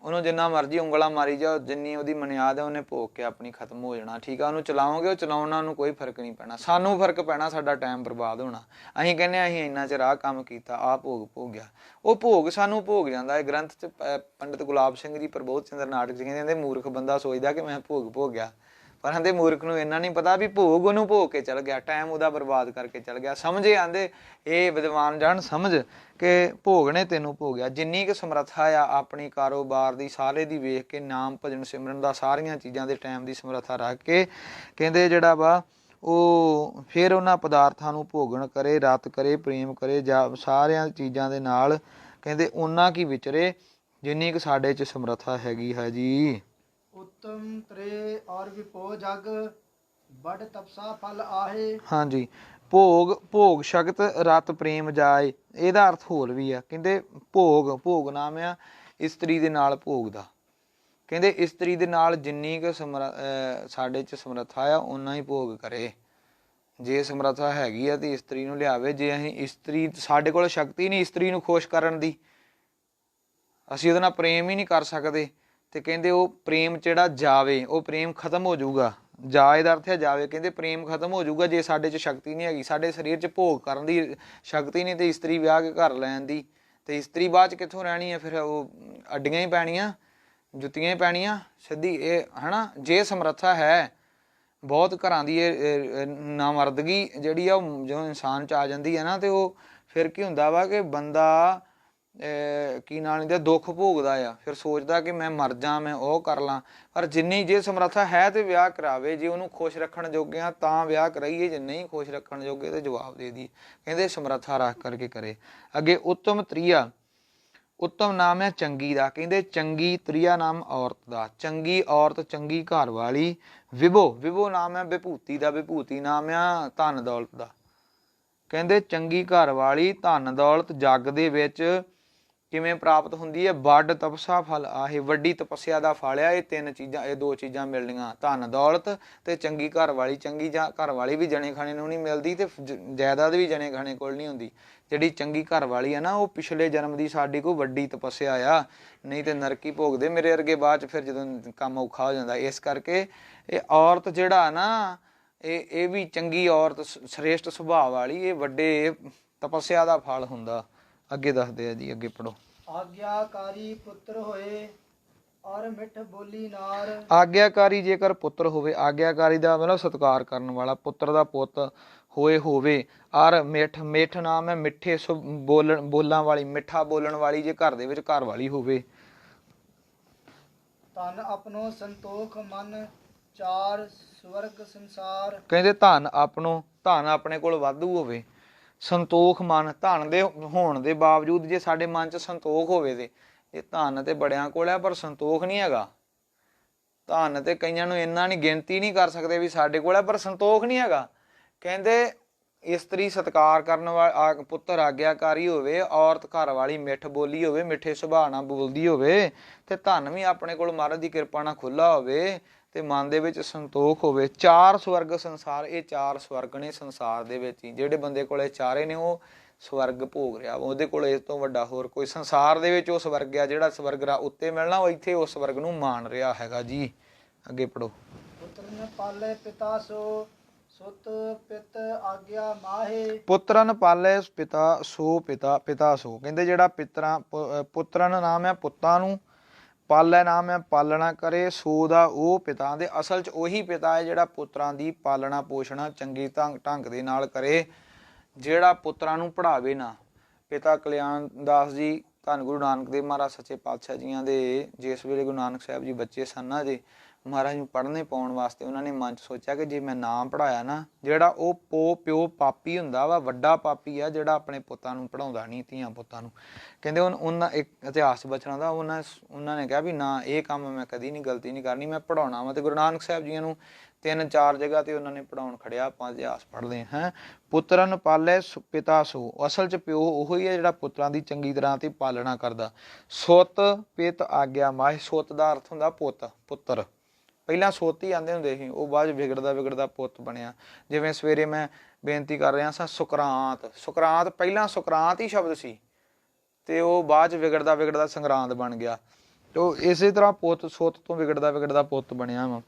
ਉਹਨੂੰ ਜਿੰਨਾ ਮਰਜ਼ੀ ਉਂਗਲਾਂ ਮਾਰੀ ਜਾਓ, ਜਿੰਨੀ ਉਹਦੀ ਮਨਿਆਦ ਹੈ ਉਹਨੇ ਭੋਗ ਕੇ ਆਪਣੀ ਖਤਮ ਹੋ ਜਾਣਾ। ਠੀਕ ਆ, ਉਹਨੂੰ ਚਲਾਓਗੇ, ਉਹ ਚਲਾਉਣ ਨਾਲ ਉਹਨੂੰ ਕੋਈ ਫਰਕ ਨਹੀਂ ਪੈਣਾ। ਸਾਨੂੰ ਫਰਕ ਪੈਣਾ, ਸਾਡਾ ਟਾਈਮ ਬਰਬਾਦ ਹੋਣਾ। ਅਸੀਂ ਕਹਿੰਦੇ ਹਾਂ ਅਸੀਂ ਇੰਨਾ ਚਿਰ ਆਹ ਕੰਮ ਕੀਤਾ, ਆਹ ਭੋਗ ਭੋਗਿਆ। ਉਹ ਭੋਗ ਸਾਨੂੰ ਭੋਗ ਜਾਂਦਾ। ਇਹ ਗ੍ਰੰਥ 'ਚ ਪੰਡਿਤ ਗੁਲਾਬ ਸਿੰਘ ਜੀ ਪ੍ਰਬੋਧ ਚੰਦਰ ਨਾਟਕ 'ਚ ਕਹਿੰਦੇ ਮੂਰਖ ਬੰਦਾ ਸੋਚਦਾ ਕਿ ਮੈਂ ਭੋਗ ਭੋਗਿਆ, ਪਰ ਕਹਿੰਦੇ ਮੂਰਖ ਨੂੰ ਇੰਨਾ ਨਹੀਂ ਪਤਾ ਵੀ ਭੋਗ ਉਹਨੂੰ ਭੋਗ ਕੇ ਚਲ ਗਿਆ, ਟਾਈਮ ਉਹਦਾ ਬਰਬਾਦ ਕਰਕੇ ਚਲ ਗਿਆ। ਸਮਝੇ ਆਂਦੇ ਇਹ ਵਿਦਵਾਨ ਜਾਣ ਸਮਝ ਕਿ ਭੋਗ ਨੇ ਤੈਨੂੰ ਭੋਗਿਆ। ਜਿੰਨੀ ਕੁ ਸਮਰੱਥਾ ਆ ਆਪਣੀ ਕਾਰੋਬਾਰ ਦੀ, ਸਾਰੇ ਦੀ ਵੇਖ ਕੇ, ਨਾਮ ਭਜਨ ਸਿਮਰਨ ਦਾ, ਸਾਰੀਆਂ ਚੀਜ਼ਾਂ ਦੇ ਟਾਈਮ ਦੀ ਸਮਰੱਥਾ ਰੱਖ ਕੇ ਕਹਿੰਦੇ ਜਿਹੜਾ ਵਾ ਉਹ ਫਿਰ ਉਹਨਾਂ ਪਦਾਰਥਾਂ ਨੂੰ ਭੋਗਣ ਕਰੇ, ਰਤ ਕਰੇ, ਪ੍ਰੇਮ ਕਰੇ, ਜਾਂ ਸਾਰਿਆਂ ਚੀਜ਼ਾਂ ਦੇ ਨਾਲ ਕਹਿੰਦੇ ਓਨਾ ਕੀ ਵਿਚਰੇ ਜਿੰਨੀ ਕੁ ਸਾਡੇ 'ਚ ਸਮਰੱਥਾ ਹੈਗੀ ਹੈ ਜੀ। ਉੱਤਮ ਤ੍ਰੇ ਔਰ ਵਿਪੋ ਜਗ ਬੜ ਤਪਸਾ ਫਲ ਆਹੇ। ਹਾਂਜੀ, ਭੋਗ ਸ਼ਕਤ ਰਤ ਪ੍ਰੇਮ ਜਾਏ। ਇਹਦਾ ਅਰਥ ਹੋਰ ਵੀ ਆ। ਕਹਿੰਦੇ ਭੋਗ ਨਾਮ ਆ ਇਸਤਰੀ ਦੇ ਨਾਲ ਭੋਗ ਦਾ। ਕਹਿੰਦੇ ਇਸਤਰੀ ਦੇ ਨਾਲ ਜਿੰਨੀ ਕੁ ਸਾਡੇ 'ਚ ਸਮਰੱਥਾ ਆ ਓਨਾ ਹੀ ਭੋਗ ਕਰੇ। ਜੇ ਸਮਰੱਥਾ ਹੈਗੀ ਆ ਤੇ ਇਸਤਰੀ ਨੂੰ ਲਿਆਵੇ। ਜੇ ਅਸੀਂ ਇਸਤਰੀ, ਸਾਡੇ ਕੋਲ ਸ਼ਕਤੀ ਨਹੀਂ ਇਸਤਰੀ ਨੂੰ ਖੁਸ਼ ਕਰਨ ਦੀ, ਅਸੀਂ ਉਹਦੇ ਨਾਲ ਪ੍ਰੇਮ ਹੀ ਨਹੀਂ ਕਰ ਸਕਦੇ, ਤੇ ਕਹਿੰਦੇ ਉਹ ਪ੍ਰੇਮ ਜਿਹੜਾ ਜਾਵੇ, ਉਹ ਪ੍ਰੇਮ ਖਤਮ ਹੋ ਜਾਊਗਾ। ਜਾ ਇਹਦਾ ਅਰਥ ਹੈ ਜਾਵੇ। ਕਹਿੰਦੇ ਪ੍ਰੇਮ ਖਤਮ ਹੋ ਜਾਊਗਾ ਜੇ ਸਾਡੇ 'ਚ ਸ਼ਕਤੀ ਨਹੀਂ ਹੈਗੀ, ਸਾਡੇ ਸਰੀਰ 'ਚ ਭੋਗ ਕਰਨ ਦੀ ਸ਼ਕਤੀ ਨਹੀਂ, ਤੇ ਇਸਤਰੀ ਵਿਆਹ ਕੇ ਘਰ ਲੈਣ ਦੀ, ਤੇ ਇਸਤਰੀ ਬਾਅਦ 'ਚ ਕਿੱਥੋਂ ਰਹਿਣੀ ਹੈ? ਫਿਰ ਉਹ ਅੱਡੀਆਂ ਹੀ ਪੈਣੀਆਂ, ਜੁੱਤੀਆਂ ਹੀ ਪੈਣੀਆਂ ਸਿੱਧੀ। ਇਹ ਹੈ ਨਾ, ਜੇ ਸਮਰੱਥਾ ਹੈ ਬਹੁਤ ਘਰਾਂ ਦੀ, ਇਹ ਨਾਮਰਦਗੀ ਜਿਹੜੀ ਆ ਉਹ ਜਦੋਂ ਇਨਸਾਨ 'ਚ ਆ ਜਾਂਦੀ ਹੈ ਨਾ, ਤੇ ਉਹ ਫਿਰ ਕੀ ਹੁੰਦਾ ਵਾ ਕਿ ਬੰਦਾ ਕੀ ਨਾਂ ਲੈਂਦੇ ਦੁੱਖ ਭੋਗਦਾ ਆ। ਫਿਰ ਸੋਚਦਾ ਕਿ ਮੈਂ ਮਰ ਜਾ, ਮੈਂ ਉਹ ਕਰ ਲਾਂ। ਪਰ ਜਿੰਨੀ ਜੇ ਸਮਰੱਥਾ ਹੈ ਤੇ ਵਿਆਹ ਕਰਾਵੇ। ਜੇ ਉਹਨੂੰ ਖੁਸ਼ ਰੱਖਣ ਜੋਗੇ ਆ ਤਾਂ ਵਿਆਹ ਕਰਾਈਏ, ਜੇ ਨਹੀਂ ਖੁਸ਼ ਰੱਖਣ ਜੋਗੇ ਤੇ ਜਵਾਬ ਦੇ ਦੀ। ਕਹਿੰਦੇ ਸਮਰੱਥਾ ਰੱਖ ਕਰਕੇ ਕਰੇ। ਅੱਗੇ ਉੱਤਮ ਤ੍ਰਿਆ, ਉੱਤਮ ਨਾਮ ਹੈ ਚੰਗੀ ਦਾ। ਕਹਿੰਦੇ ਚੰਗੀ, ਤ੍ਰਿਆ ਨਾਮ ਔਰਤ ਦਾ। ਚੰਗੀ ਔਰਤ, ਚੰਗੀ ਘਰ ਵਾਲੀ। ਵਿਭੋ ਨਾਮ ਹੈ ਵਿਭੂਤੀ ਦਾ। ਵਿਭੂਤੀ ਨਾਮ ਆ ਧਨ ਦੌਲਤ ਦਾ। ਕਹਿੰਦੇ ਚੰਗੀ ਘਰ ਵਾਲੀ, ਧਨ ਦੌਲਤ ਜੱਗ ਦੇ ਵਿੱਚ ਕਿਵੇਂ ਪ੍ਰਾਪਤ ਹੁੰਦੀ ਹੈ? ਵੱਡ ਤਪਸਾ ਫਲ ਆਹੇ। ਵੱਡੀ ਤਪੱਸਿਆ ਦਾ ਫਲ ਆ। ਇਹ ਤਿੰਨ ਚੀਜ਼ਾਂ, ਇਹ ਦੋ ਚੀਜ਼ਾਂ ਮਿਲਣੀਆਂ, ਧਨ ਦੌਲਤ ਤੇ ਚੰਗੀ ਘਰ ਵਾਲੀ। ਚੰਗੀ ਘਰ ਵਾਲੀ ਵੀ ਜਣੇ ਖਾਣੇ ਨੂੰ ਨਹੀਂ ਮਿਲਦੀ, ਤੇ ਜਾਇਦਾਦ ਵੀ ਜਣੇ ਖਾਣੇ ਕੋਲ ਨਹੀਂ ਹੁੰਦੀ। ਜਿਹੜੀ ਚੰਗੀ ਘਰ ਵਾਲੀ ਆ ਨਾ, ਉਹ ਪਿਛਲੇ ਜਨਮ ਦੀ ਸਾਡੀ ਕੋਈ ਵੱਡੀ ਤਪੱਸਿਆ ਆ, ਨਹੀਂ ਤੇ ਨਰਕੀ ਭੋਗਦੇ ਮੇਰੇ ਵਰਗੇ ਬਾਅਦ 'ਚ ਫਿਰ ਜਦੋਂ ਕੰਮ ਔਖਾ ਹੋ ਜਾਂਦਾ। ਇਸ ਕਰਕੇ ਇਹ ਔਰਤ ਜਿਹੜਾ ਨਾ ਇਹ ਵੀ ਚੰਗੀ ਔਰਤ ਸ੍ਰੇਸ਼ਟ ਸੁਭਾਅ ਵਾਲੀ, ਇਹ ਵੱਡੇ ਤਪੱਸਿਆ ਦਾ ਫਲ ਹੁੰਦਾ। ਅੱਗੇ ਦੱਸਦੇ ਆ ਜੀ, ਅੱਗੇ ਪੜੋ। ਆਗਿਆਕਾਰੀ ਪੁੱਤਰ ਹੋਏ ਔਰ ਮਿੱਠ ਬੋਲੀ ਨਾਰ। ਆਗਿਆਕਾਰੀ ਜੇਕਰ ਪੁੱਤਰ ਹੋਵੇ, ਆਗਿਆਕਾਰੀ ਦਾ ਮਤਲਬ ਸਤਿਕਾਰ ਕਰਨ ਵਾਲਾ, ਪੁੱਤਰ ਦਾ ਪੁੱਤ ਹੋਵੇ ਔਰ ਮਿੱਠ ਨਾਮ ਹੈ ਮਿੱਠੇ ਬੋਲਾਂ ਵਾਲੀ, ਮਿੱਠਾ ਬੋਲਣ ਵਾਲੀ, ਜੇ ਘਰ ਦੇ ਵਿੱਚ ਘਰ ਵਾਲੀ ਹੋਵੇ। ਤਨ ਆਪਣੋ ਸੰਤੋਖ ਮਨ ਚਾਰ ਸਵਰਗ ਸੰਸਾਰ। ਕਹਿੰਦੇ ਧਨ ਆਪਣੇ ਕੋਲ ਵਾਧੂ ਹੋਵੇ, ਸੰਤੋਖ ਮਨ, ਧਨ ਦੇ ਹੋਣ ਦੇ ਬਾਵਜੂਦ ਜੇ ਸਾਡੇ ਮਨ 'ਚ ਸੰਤੋਖ ਹੋਵੇ ਤੇ ਇਹ ਧਨ ਤੇ ਬੜਿਆਂ ਕੋਲ ਹੈ ਪਰ ਸੰਤੋਖ ਨਹੀਂ ਹੈਗਾ। ਧਨ ਤੇ ਕਈਆਂ ਨੂੰ ਇੰਨਾ ਨਹੀਂ, ਗਿਣਤੀ ਨਹੀਂ ਕਰ ਸਕਦੇ ਵੀ ਸਾਡੇ ਕੋਲ ਹੈ, ਪਰ ਸੰਤੋਖ ਨਹੀਂ ਹੈਗਾ। ਕਹਿੰਦੇ ਇਸਤਰੀ ਸਤਿਕਾਰ ਕਰਨ ਵਾਲਾ, ਪੁੱਤਰ ਆਗਿਆਕਾਰੀ ਹੋਵੇ, ਔਰਤ ਘਰ ਵਾਲੀ ਮਿੱਠ ਬੋਲੀ ਹੋਵੇ, ਮਿੱਠੇ ਸੁਭਾਅ ਨਾਲ ਬੋਲਦੀ ਹੋਵੇ, ਤੇ ਧਨ ਵੀ ਆਪਣੇ ਕੋਲ ਮਹਾਰਾਜ ਦੀ ਕਿਰਪਾ ਨਾਲ ਖੁੱਲਾ ਹੋਵੇ, ਤੇ ਮਨ ਦੇ ਵਿੱਚ ਸੰਤੋਖ ਹੋਵੇ। ਚਾਰ ਸਵਰਗ ਸੰਸਾਰ, ਇਹ ਚਾਰ ਸਵਰਗ ਨੇ ਸੰਸਾਰ ਦੇ ਵਿੱਚ ਹੀ। ਜਿਹੜੇ ਬੰਦੇ ਕੋਲੇ ਚਾਰੇ ਨੇ ਉਹ ਸਵਰਗ ਭੋਗ ਰਿਹਾ, ਉਹਦੇ ਕੋਲ ਇਸ ਤੋਂ ਵੱਡਾ ਹੋਰ ਕੋਈ ਸੰਸਾਰ ਦੇ ਵਿੱਚ ਉਹ ਸਵਰਗ ਆ ਜਿਹੜਾ ਸਵਰਗ ਦਾ ਉੱਤੇ ਮਿਲਣਾ, ਉਹ ਇੱਥੇ ਉਸ ਸਵਰਗ ਨੂੰ ਮਾਣ ਰਿਹਾ ਹੈਗਾ ਜੀ। ਅੱਗੇ ਪੜੋ। ਪੁੱਤਰਨ ਪਾਲੇ ਪਿਤਾ ਸੋ ਸੁਤ ਪਿਤ ਆਗਿਆ ਮਾਹੇ। ਪੁੱਤਰਨ ਪਾਲੇ ਪਿਤਾ ਸੋ ਪਿਤਾ ਸੋ। ਕਹਿੰਦੇ ਜਿਹੜਾ ਪੁੱਤਰਨ ਨਾਮ ਹੈ ਪੁੱਤਾਂ ਨੂੰ, ਪਾਲੇ ਨਾਮ ਹੈ ਪਾਲਣਾ ਕਰੇ, ਸੋ ਦਾ ਉਹ ਪਿਤਾ। ਦੇ ਅਸਲ 'ਚ ਉਹੀ ਪਿਤਾ ਹੈ ਜਿਹੜਾ ਪੁੱਤਰਾਂ ਦੀ ਪਾਲਣਾ ਪੋਸ਼ਣਾ ਚੰਗੀ ਢੰਗ ਦੇ ਨਾਲ ਕਰੇ, ਜਿਹੜਾ ਪੁੱਤਰਾਂ ਨੂੰ ਪੜ੍ਹਾਵੇ ਨਾ। ਪਿਤਾ ਕਲਿਆਣ ਦਾਸ ਜੀ ਧੰਨ ਗੁਰੂ ਨਾਨਕ ਦੇਵ ਮਹਾਰਾਜ ਸੱਚੇ ਪਾਤਸ਼ਾਹ ਜੀਆਂ ਦੇ ਜਿਸ ਵੇਲੇ ਗੁਰੂ ਨਾਨਕ ਸਾਹਿਬ ਜੀ ਬੱਚੇ ਸਨ ਨਾ ਜੀ, ਮਹਾਰਾਜ ਨੂੰ ਪੜ੍ਹਨੇ ਪਾਉਣ ਵਾਸਤੇ ਉਹਨਾਂ ਨੇ ਮਨ 'ਚ ਸੋਚਿਆ ਕਿ ਜੇ ਮੈਂ ਨਾ ਪੜ੍ਹਾਇਆ ਨਾ, ਜਿਹੜਾ ਉਹ ਪਿਓ ਪਾਪੀ ਹੁੰਦਾ ਵਾ, ਵੱਡਾ ਪਾਪੀ ਆ ਜਿਹੜਾ ਆਪਣੇ ਪੁੱਤਾਂ ਨੂੰ ਪੜ੍ਹਾਉਂਦਾ ਨਹੀਂ, ਧੀਆਂ ਪੁੱਤਾਂ ਨੂੰ। ਕਹਿੰਦੇ ਉਹਨਾਂ ਇੱਕ ਇਤਿਹਾਸ ਬਚਣਾ ਦਾ ਉਹਨਾਂ ਨੇ ਕਿਹਾ ਵੀ ਨਾ, ਇਹ ਕੰਮ ਮੈਂ ਕਦੀ ਨਹੀਂ, ਗਲਤੀ ਨਹੀਂ ਕਰਨੀ, ਮੈਂ ਪੜ੍ਹਾਉਣਾ ਵਾ। ਤੇ ਗੁਰੂ ਨਾਨਕ ਸਾਹਿਬ ਜੀਆਂ ਨੂੰ 3-4 ਜਗ੍ਹਾ ਤੇ ਉਹਨਾਂ ਨੇ ਪੜ੍ਹਾਉਣ ਖੜਿਆ। ਆਪਾਂ ਇਤਿਹਾਸ ਪੜ੍ਹਦੇ ਹਾਂ। ਪੁੱਤਰਨ ਪਾਲੇ ਪਿਤਾ ਸੋ, ਅਸਲ 'ਚ ਪਿਓ ਉਹੀ ਹੈ ਜਿਹੜਾ ਪੁੱਤਰਾਂ ਦੀ ਚੰਗੀ ਤਰ੍ਹਾਂ ਤੇ ਪਾਲਣਾ ਕਰਦਾ। ਸੁਤ ਪਿਤ ਆਗਿਆ ਮਾਹੇ। ਸੁਤ ਦਾ ਅਰਥ ਹੁੰਦਾ ਪੁੱਤਰ। ਪਹਿਲਾਂ ਸੁੱਤ ਹੀ ਆਉਂਦੇ ਹੁੰਦੇ ਸੀ, ਉਹ ਬਾਅਦ ਵਿਗੜਦਾ ਪੁੱਤ ਬਣਿਆ। ਜਿਵੇਂ ਸਵੇਰੇ ਮੈਂ ਬੇਨਤੀ ਕਰ ਰਿਹਾ ਸਾਂ, ਸੁਕਰਾਂਤ ਪਹਿਲਾਂ ਸੁਕਰਾਂਤ ਹੀ ਸ਼ਬਦ ਸੀ, ਤੇ ਉਹ ਬਾਅਦ 'ਚ ਵਿਗੜਦਾ ਸੰਗਰਾਂਦ ਬਣ ਗਿਆ। ਤੇ ਇਸੇ ਤਰ੍ਹਾਂ ਸੁੱਤ ਤੋਂ ਵਿਗੜਦਾ ਪੁੱਤ ਬਣਿਆ ਵਾ।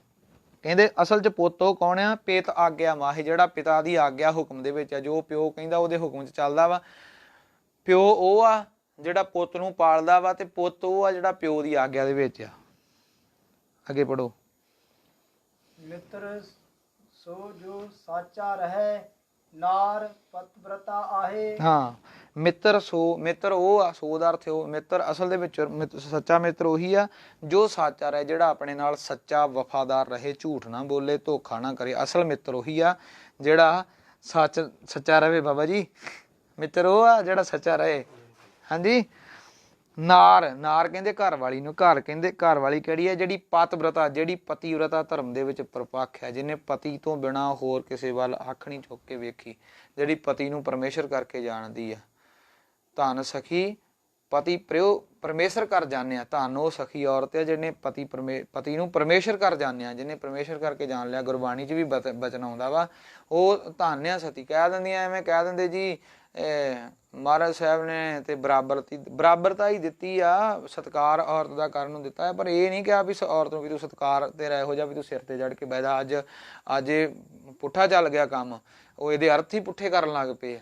ਕਹਿੰਦੇ ਅਸਲ 'ਚ ਪੁੱਤ ਉਹ ਕੌਣ ਆ? ਪਿਤ ਆਗਿਆ ਮਾਹੀ, ਜਿਹੜਾ ਪਿਤਾ ਦੀ ਆਗਿਆ ਹੁਕਮ ਦੇ ਵਿੱਚ ਆ, ਜੋ ਪਿਓ ਕਹਿੰਦਾ ਉਹਦੇ ਹੁਕਮ 'ਚ ਚੱਲਦਾ ਵਾ। ਪਿਓ ਉਹ ਆ ਜਿਹੜਾ ਪੁੱਤ ਨੂੰ ਪਾਲਦਾ ਵਾ, ਤੇ ਪੁੱਤ ਉਹ ਆ ਜਿਹੜਾ ਪਿਓ ਦੀ ਆਗਿਆ ਦੇ ਵਿੱਚ ਆ। ਅੱਗੇ ਪੜੋ। ਮਿੱਤਰ ਸੋ ਜੋ ਸਾਚਾ ਰਹੇ ਨਾਰ ਪਤਿਵ੍ਰਤਾ ਆਹੇ। ਹਾਂ, ਮਿੱਤਰ ਉਹ ਆ, ਸੋ ਦਾ ਅਰਥ ਉਹ ਮਿੱਤਰ। ਅਸਲ ਦੇ ਵਿੱਚ ਸੱਚਾ ਮਿੱਤਰ ਉਹੀ ਆ ਜੋ ਸਾਚਾ ਰਹੇ, ਜਿਹੜਾ ਆਪਣੇ ਨਾਲ ਸੱਚਾ ਵਫਾਦਾਰ ਰਹੇ, ਝੂਠ ਨਾ ਬੋਲੇ, ਧੋਖਾ ਨਾ ਕਰੇ। ਅਸਲ ਮਿੱਤਰ ਉਹੀ ਆ ਜਿਹੜਾ ਸੱਚਾ ਰਹੇ। ਬਾਬਾ ਜੀ, ਮਿੱਤਰ ਉਹ ਆ ਜਿਹੜਾ ਸੱਚਾ ਰਹੇ। ਹਾਂਜੀ। ਨਾਰ ਕਹਿੰਦੇ ਘਰ ਵਾਲੀ ਨੂੰ। ਕਹਿੰਦੇ ਘਰ ਵਾਲੀ ਕਿਹੜੀ ਹੈ? ਜਿਹੜੀ ਪਤਿਵ੍ਰਤਾ, ਜਿਹੜੀ ਪਤੀਵ੍ਰਤਾ ਧਰਮ ਦੇ ਵਿੱਚ ਪ੍ਰਪੱਖ ਹੈ, ਜਿਹਨੇ ਪਤੀ ਤੋਂ ਬਿਨਾਂ ਹੋਰ ਕਿਸੇ ਵੱਲ ਅੱਖ ਨਹੀਂ ਚੁੱਕ ਕੇ ਵੇਖੀ, ਜਿਹੜੀ ਪਤੀ ਨੂੰ ਪਰਮੇਸ਼ਰ ਕਰਕੇ ਜਾਣਦੀ ਆ। ਧਨ ਸਖੀ ਪਤੀ ਪਰਮੇਸ਼ਰ ਕਰ ਜਾਣਿਆ। ਧਨ ਉਹ ਸਖੀ ਔਰਤ ਹੈ ਜਿਹਨੇ ਪਤੀ ਨੂੰ ਪਰਮੇਸ਼ਰ ਕਰ ਜਾਣਿਆ, ਜਿਹਨੇ ਪਰਮੇਸ਼ਰ ਕਰਕੇ ਜਾਣ ਲਿਆ। ਗੁਰਬਾਣੀ 'ਚ ਵੀ ਬਚਨ ਆਉਂਦਾ ਵਾ, ਉਹ ਧਨ ਆ ਸਤੀ। ਕਹਿ ਦਿੰਦੀਆਂ, ਐਵੇਂ ਕਹਿ ਦਿੰਦੇ ਜੀ ਮਹਾਰਾਜ ਸਾਹਿਬ ਨੇ ਤੇ ਬਰਾਬਰਤਾ ਹੀ ਦਿੱਤੀ ਆ, ਸਤਿਕਾਰ ਔਰਤ ਦਾ ਕਰਨ ਨੂੰ ਦਿੱਤਾ ਹੈ, ਪਰ ਇਹ ਨਹੀਂ ਕਿਹਾ ਵੀ ਔਰਤ ਨੂੰ ਵੀ ਤੂੰ ਸਤਿਕਾਰ ਤੇਰਾ ਇਹੋ ਜਿਹਾ ਵੀ ਤੂੰ ਸਿਰ ਤੇ ਚੜ੍ਹ ਕੇ ਬਹਿਦਾ। ਅੱਜ ਇਹ ਪੁੱਠਾ ਚੱਲ ਗਿਆ ਕੰਮ, ਉਹ ਇਹਦੇ ਅਰਥ ਹੀ ਪੁੱਠੇ ਕਰਨ ਲੱਗ ਪਏ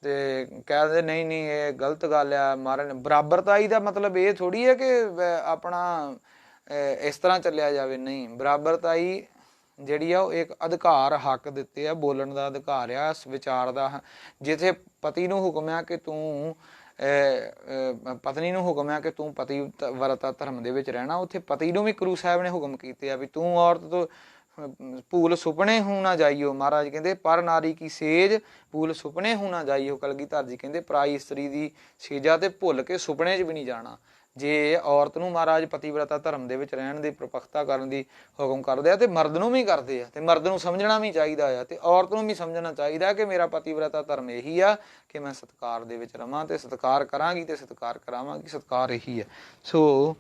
ਤੇ ਕਹਿ ਦਿੰਦੇ ਨਹੀਂ ਇਹ ਗਲਤ ਗੱਲ ਆ। ਮਹਾਰਾਜ ਬਰਾਬਰਤਾ ਹੀ ਦਾ ਮਤਲਬ ਇਹ ਥੋੜ੍ਹੀ ਹੈ ਕਿ ਆਪਣਾ ਇਸ ਤਰ੍ਹਾਂ ਚੱਲਿਆ ਜਾਵੇ। ਨਹੀਂ, ਬਰਾਬਰਤਾ ਹੀ ਜਿਹੜੀ ਆ ਉਹ ਇੱਕ ਅਧਿਕਾਰ, ਹੱਕ ਦਿੱਤੇ ਆ, ਬੋਲਣ ਦਾ ਅਧਿਕਾਰ ਆ, ਵਿਚਾਰ ਦਾ। ਜਿੱਥੇ ਪਤੀ ਨੂੰ ਹੁਕਮ ਆ ਕਿ ਤੂੰ ਪਤਨੀ ਨੂੰ ਹੁਕਮ ਆ ਕਿ ਤੂੰ ਪਤੀਵਰਤਾ ਧਰਮ ਦੇ ਵਿੱਚ ਰਹਿਣਾ, ਉੱਥੇ ਪਤੀ ਨੂੰ ਵੀ ਗੁਰੂ ਸਾਹਿਬ ਨੇ ਹੁਕਮ ਕੀਤੇ ਆ ਵੀ ਤੂੰ ਔਰਤ ਤੋਂ ਭੂਲ ਸੁਪਨੇ ਹੂੰ ਨਾ ਜਾਈਓ। ਮਹਾਰਾਜ ਕਹਿੰਦੇ ਪਰ ਨਾਰੀ ਕੀ ਸੇਜ ਭੂਲ ਸੁਪਨੇ ਹੂੰ ਨਾ ਜਾਈਓ। ਕਲਗੀਧਰ ਜੀ ਕਹਿੰਦੇ ਪਰਾਈ ਇਸਤਰੀ ਦੀ ਸੇਜਾ ਤੇ ਭੁੱਲ ਕੇ ਸੁਪਨੇ 'ਚ ਵੀ ਨਹੀਂ ਜਾਣਾ। ਜੇ ਔਰਤ ਨੂੰ ਮਹਾਰਾਜ ਪਤੀਵਰਤਾ ਧਰਮ ਦੇ ਵਿੱਚ ਰਹਿਣ ਦੀ ਪ੍ਰਪੱਖਤਾ ਕਰਨ ਦੀ ਹੁਕਮ ਕਰਦੇ ਆ, ਤੇ ਮਰਦ ਨੂੰ ਵੀ ਕਰਦੇ ਆ, ਤੇ ਮਰਦ ਨੂੰ ਸਮਝਣਾ ਵੀ ਚਾਹੀਦਾ ਆ, ਤੇ ਔਰਤ ਨੂੰ ਵੀ ਸਮਝਣਾ ਚਾਹੀਦਾ ਕਿ ਮੇਰਾ ਪਤੀਵਰਤਾ ਧਰਮ ਇਹੀ ਆ ਕਿ ਮੈਂ ਸਤਿਕਾਰ ਦੇ ਵਿੱਚ ਰਵਾਂ, ਤੇ ਸਤਿਕਾਰ ਕਰਾਂਗੀ ਤੇ ਸਤਿਕਾਰ ਕਰਾਵਾਂਗੀ। ਸਤਿਕਾਰ ਇਹੀ ਹੈ। ਸੋ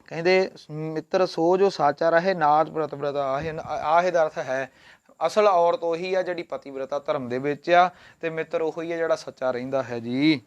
ਕਹਿੰਦੇ ਮਿੱਤਰ ਸੋ ਜੋ ਸਾਚਾ ਰਹੇ ਨਾਰ ਪਤਿਵ੍ਰਤਾ ਆਹੇ ਦਾ ਅਰਥ ਹੈ ਅਸਲ ਔਰਤ ਉਹੀ ਆ ਜਿਹੜੀ ਪਤੀਵਰਤਾ ਧਰਮ ਦੇ ਵਿੱਚ ਆ, ਤੇ ਮਿੱਤਰ ਉਹੀ ਆ ਜਿਹੜਾ ਸੱਚਾ ਰਹਿੰਦਾ ਹੈ ਜੀ।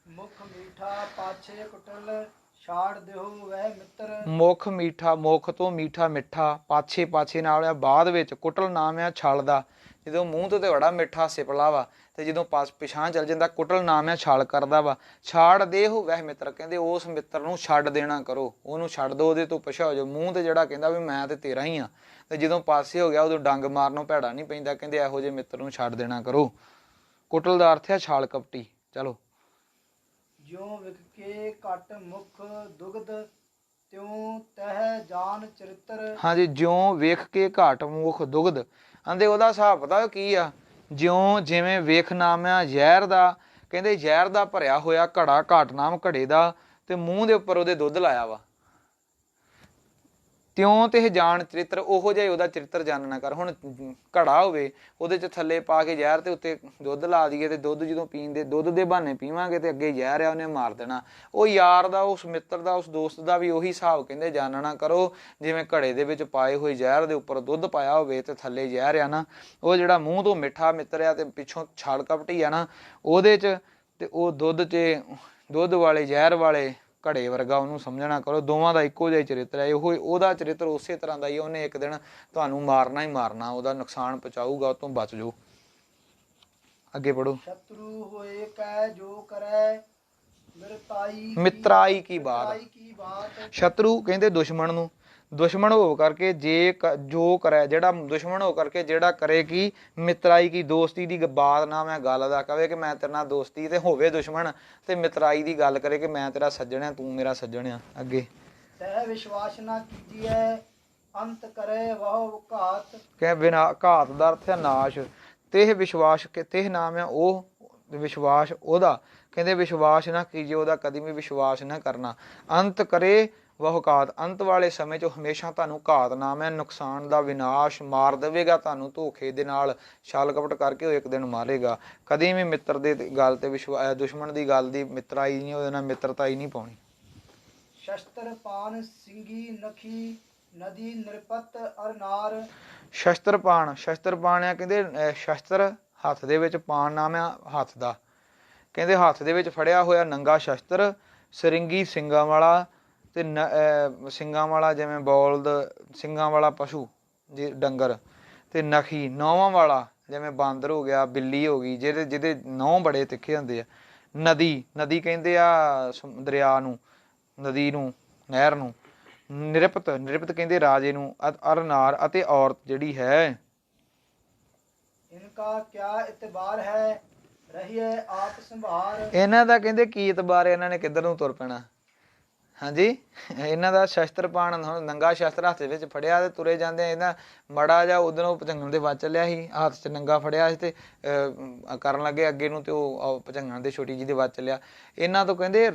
ਮੁਖ ਮੀਠਾ ਪਾਛੇ ਕੁਟਲ ਛਾੜ ਦਿਓ ਵਹਿ ਮਿੱਤਰ। ਮੁਖ ਮੀਠਾ, ਮੁਖ ਤੋਂ ਮੀਠਾ ਮਿੱਠਾ, ਪਾਛੇ ਪਾਛੇ ਨਾਲ ਆ ਬਾਅਦ ਵਿੱਚ, ਕੁਟਲ ਨਾਮ ਆ ਛਲ ਦਾ। ਜਦੋਂ ਮੂੰਹ ਤੋਂ ਤੇ ਬੜਾ ਮਿੱਠਾ ਸਿਪਲਾ ਵਾ, ਤੇ ਜਦੋਂ ਪਿਛਾਂ ਚੱਲ ਜਾਂਦਾ ਕੁਟਲ ਨਾਮ ਆ ਛਲ ਕਰਦਾ ਵਾ। ਛਾੜ ਦੇ ਹੋ ਵਹਿ ਮਿੱਤਰ, ਕਹਿੰਦੇ ਉਸ ਮਿੱਤਰ ਨੂੰ ਛੱਡ ਦੇਣਾ ਕਰੋ, ਉਹਨੂੰ ਛੱਡ ਦੋ, ਉਹਦੇ ਤੋਂ ਪਿਛਾ ਹੋ ਜਾਓ। ਮੂੰਹ ਤੇ ਜਿਹੜਾ ਕਹਿੰਦਾ ਵੀ ਮੈਂ ਤੇ ਤੇਰਾ ਹੀ ਆ, ਤੇ ਜਦੋਂ ਪਾਸੇ ਹੋ ਗਿਆ ਉਦੋਂ ਡੰਗ ਮਾਰਨੋਂ ਭੈੜਾ ਨਹੀਂ ਪੈਂਦਾ। ਕਹਿੰਦੇ ਇਹੋ ਜਿਹੇ ਮਿੱਤਰ ਨੂੰ ਛੱਡ ਦੇਣਾ ਕਰੋ। ਕੁਟਲ ਦਾ ਅਰਥ ਹੈ ਛਾਲ ਕਪਟੀ। ਚਲੋ। ਜਿਉ ਵਿਖ ਕੇ ਘਟ ਮੁਖ ਦੁਗਧ ਤਿਉ ਤਹਿ ਜਾਨ ਚਰਿਤਰ। ਹਾਂਜੀ, ਜਿਉਂ ਵੇਖ ਕੇ ਘਾਟ ਮੁਖ ਦੁਗਧ, ਆਂਦੇ ਉਹਦਾ ਹਿਸਾਬ ਪਤਾ ਕੀ ਆ? ਜਿਉਂ ਜਿਵੇਂ ਵੇਖ ਨਾਮ ਆ ਜ਼ਹਿਰ ਦਾ, ਕਹਿੰਦੇ ਜ਼ਹਿਰ ਦਾ ਭਰਿਆ ਹੋਇਆ ਘੜਾ, ਘਾਟ ਨਾਮ ਘੜੇ ਦਾ, ਤੇ ਮੂੰਹ ਦੇ ਉੱਪਰ ਉਹਦੇ ਦੁੱਧ ਲਾਇਆ ਵਾ। ਤਿਉਂ ਤੇ ਜਾਣ ਚਰਿੱਤਰ, ਉਹੋ ਜਿਹਾ ਉਹਦਾ ਚਰਿੱਤਰ ਜਾਣਨਾ ਕਰ। ਹੁਣ ਘੜਾ ਹੋਵੇ, ਉਹਦੇ ਚ ਥੱਲੇ ਪਾ ਕੇ ਜ਼ਹਿਰ ਤੇ ਉੱਤੇ ਦੁੱਧ ਲਾ ਦਈਏ, ਤੇ ਦੁੱਧ ਜਦੋਂ ਪੀਣ ਦੇ ਦੁੱਧ ਦੇ ਬਹਾਨੇ ਪੀਵਾਂਗੇ ਤੇ ਅੱਗੇ ਜ਼ਹਿਰ ਆ ਉਹਨੇ ਮਾਰ ਦੇਣਾ। ਉਹ ਯਾਰ ਦਾ, ਉਸ ਮਿੱਤਰ ਦਾ, ਉਸ ਦੋਸਤ ਦਾ ਵੀ ਉਹੀ ਹਿਸਾਬ ਕਹਿੰਦੇ ਜਾਣਨਾ ਕਰੋ। ਜਿਵੇਂ ਘੜੇ ਦੇ ਵਿੱਚ ਪਾਏ ਹੋਏ ਜ਼ਹਿਰ ਦੇ ਉੱਪਰ ਦੁੱਧ ਪਾਇਆ ਹੋਵੇ ਤੇ ਥੱਲੇ ਜ਼ਹਿਰ ਆ ਨਾ, ਉਹ ਜਿਹੜਾ ਮੂੰਹ ਤੋਂ ਮਿੱਠਾ ਮਿੱਤਰ ਆ ਤੇ ਪਿੱਛੋਂ ਛਾਲ ਕਪਟੀ ਆ ਨਾ, ਉਹਦੇ ਚ ਤੇ ਉਹ ਦੁੱਧ ਚ ਦੁੱਧ ਵਾਲੇ ਜ਼ਹਿਰ ਵਾਲੇ ਘੜੇ ਵਰਗਾ ਉਹਨੂੰ ਸਮਝਣਾ ਕਰੋ। ਦੋਵਾਂ ਦਾ ਇੱਕੋ ਜਿਹਾ ਚਰਿੱਤਰ ਹੈ। ਉਹਦਾ ਚਰਿੱਤਰ ਉਸੇ ਤਰ੍ਹਾਂ ਦਾ ਹੀ, ਉਹਨੇ ਇੱਕ ਦਿਨ ਤੁਹਾਨੂੰ ਮਾਰਨਾ ਹੀ ਮਾਰਨਾ, ਉਹਦਾ ਨੁਕਸਾਨ ਪਹੁੰਚਾਊਗਾ, ਉਹ ਤੋਂ ਬਚ ਜਾਓ। ਅੱਗੇ ਪੜੋ। ਸ਼ਤਰੂ ਹੋਏ ਕੈ ਜੋ ਕਰੈ ਮਿਤਰਾਈ ਕੀ ਬਾਤ। ਸ਼ਤਰੂ ਕਹਿੰਦੇ ਦੁਸ਼ਮਣ ਨੂੰ, ਦੁਸ਼ਮਣ ਹੋ ਕਰਕੇ ਜੇ ਜੋ ਕਰੇ, ਜਿਹੜਾ ਦੁਸ਼ਮਣ ਹੋ ਕਰਕੇ ਜਿਹੜਾ ਕਰੇ ਕੀ ਮਿਤਰਾਈ ਕੀ, ਦੋਸਤੀ ਦੀ ਬਾਤ ਨਾ ਮੈਂ ਗੱਲ ਦਾ ਕਵੇ ਕਿ ਮੈਂ ਤੇਰੇ ਨਾਲ ਦੋਸਤੀ, ਤੇ ਹੋਵੇ ਦੁਸ਼ਮਣ ਤੇ ਮਿਤਰਾਈ ਦੀ ਗੱਲ ਕਰੇ ਕਿ ਮੈਂ ਤੇਰਾ ਸੱਜਣ ਆ, ਤੂੰ ਮੇਰਾ ਸੱਜਣ ਆ। ਅੱਗੇ ਤੈ ਵਿਸ਼ਵਾਸ ਨਾ ਕੀਜੀਐ ਅੰਤ ਕਰੇ ਵਹੁ ਘਾਤ। ਕਹੇ ਬਿਨਾ ਘਾਤ ਦਾ ਅਰਥ ਹੈ ਨਾਸ਼। ਤੇ ਵਿਸ਼ਵਾਸ ਤੇ ਨਾਮ ਆ ਉਹ ਵਿਸ਼ਵਾਸ ਉਹਦਾ, ਕਹਿੰਦੇ ਵਿਸ਼ਵਾਸ ਨਾ ਕੀਜੇ, ਉਹਦਾ ਕਦੀ ਵੀ ਵਿਸ਼ਵਾਸ ਨਾ ਕਰਨਾ। ਅੰਤ ਕਰੇ ਵਹੁ ਘਾਤ, ਅੰਤ ਵਾਲੇ ਸਮੇਂ 'ਚ ਹਮੇਸ਼ਾ ਤੁਹਾਨੂੰ ਘਾਤ ਨਾਮ ਹੈ, ਨੁਕਸਾਨ ਦਾ, ਵਿਨਾਸ਼, ਮਾਰ ਦੇਵੇਗਾ ਤੁਹਾਨੂੰ ਧੋਖੇ ਦੇ ਨਾਲ, ਛਲ ਕਪਟ ਕਰਕੇ ਉਹ ਇੱਕ ਦਿਨ ਮਾਰੇਗਾ। ਕਦੀ ਵੀ ਮਿੱਤਰ ਦੇ ਗੱਲ ਤੇ ਦੁਸ਼ਮਣ ਦੀ ਗੱਲ ਦੀ ਮਿੱਤਰਾਈ ਨਹੀਂ, ਉਹਦੇ ਨਾਲ ਮਿੱਤਰਤਾਈ ਨਹੀਂ ਪਾਉਣੀ। ਸ਼ਸਤਰ ਪਾਨ ਸਿੰਘੀ ਨਖੀ ਨਦੀ ਨਿਰਪਤ ਅਰ ਨਾਰ। ਸ਼ਸਤਰ ਪਾਣ, ਸ਼ਸਤਰ ਪਾਣ ਆ ਕਹਿੰਦੇ ਸ਼ਸਤਰ ਹੱਥ ਦੇ ਵਿੱਚ, ਪਾਣ ਨਾਮ ਆ ਹੱਥ ਦਾ, ਕਹਿੰਦੇ ਹੱਥ ਦੇ ਵਿੱਚ ਫੜਿਆ ਹੋਇਆ ਨੰਗਾ ਸ਼ਸਤਰ, ਸਰਿੰਗੀ ਸਿੰਘਾਂ ਵਾਲਾ, ਤੇ ਸਿੰਘਾਂ ਵਾਲਾ ਜਿਵੇਂ ਬੌਲਦ, ਸਿੰਘਾਂ ਵਾਲਾ ਪਸ਼ੂ ਜੇ ਡੰਗਰ, ਤੇ ਨਖੀ ਨੌਵਾਂ ਵਾਲਾ ਜਿਵੇਂ ਬਾਂਦਰ ਹੋ ਗਿਆ, ਬਿੱਲੀ ਹੋ ਗਈ, ਜਿਹਦੇ ਨੌਂ ਬੜੇ ਤਿੱਖੇ ਹੁੰਦੇ ਆ। ਨਦੀ, ਨਦੀ ਕਹਿੰਦੇ ਆ ਦਰਿਆ ਨੂੰ, ਨਦੀ ਨੂੰ, ਨਹਿਰ ਨੂੰ। ਨਿਰਪਤ, ਨਿਰਪਤ ਕਹਿੰਦੇ ਰਾਜੇ ਨੂੰ। ਅਰ ਨਾਰ, ਅਤੇ ਔਰਤ ਜਿਹੜੀ ਹੈ। ਇਨਕਾ ਕਿਆ ਇਤਬਾਰ ਹੈ ਰਹੀਏ ਆਪ ਸੰਭਾਰ। ਇਹਨਾਂ ਦਾ ਕਹਿੰਦੇ ਕੀ ਇਤਬਾਰ, ਇਹਨਾਂ ਨੇ ਕਿੱਧਰ ਨੂੰ ਤੁਰ ਪੈਣਾ। ਹਾਂਜੀ, ਇਹਨਾਂ ਦਾ ਸ਼ਸਤਰ ਪਾਣ, ਨੰਗਾ ਸ਼ਸਤਰ ਹੱਥ ਵਿੱਚ ਫੜਿਆ ਤੇ ਤੁਰੇ ਜਾਂਦੇ। ਇਹਨਾਂ ਮੜਾ ਜਾ ਉਧਰੋਂ ਭਜੰਗਣ ਦੇ ਵੱਜ ਚੱਲਿਆ ਸੀ, ਹੱਥ 'ਚ ਨੰਗਾ ਫੜਿਆ ਸੀ, ਤੇ ਕਰਨ ਲੱਗੇ ਅੱਗੇ ਨੂੰ, ਤੇ ਉਹ ਭਜੰਗਣ ਦੇ ਛੋਟੀ ਜਿਹੀ ਦੇ ਵੱਜ ਚੱਲਿਆ। ਇਹਨਾਂ ਤੋਂ ਕਹਿੰਦੇ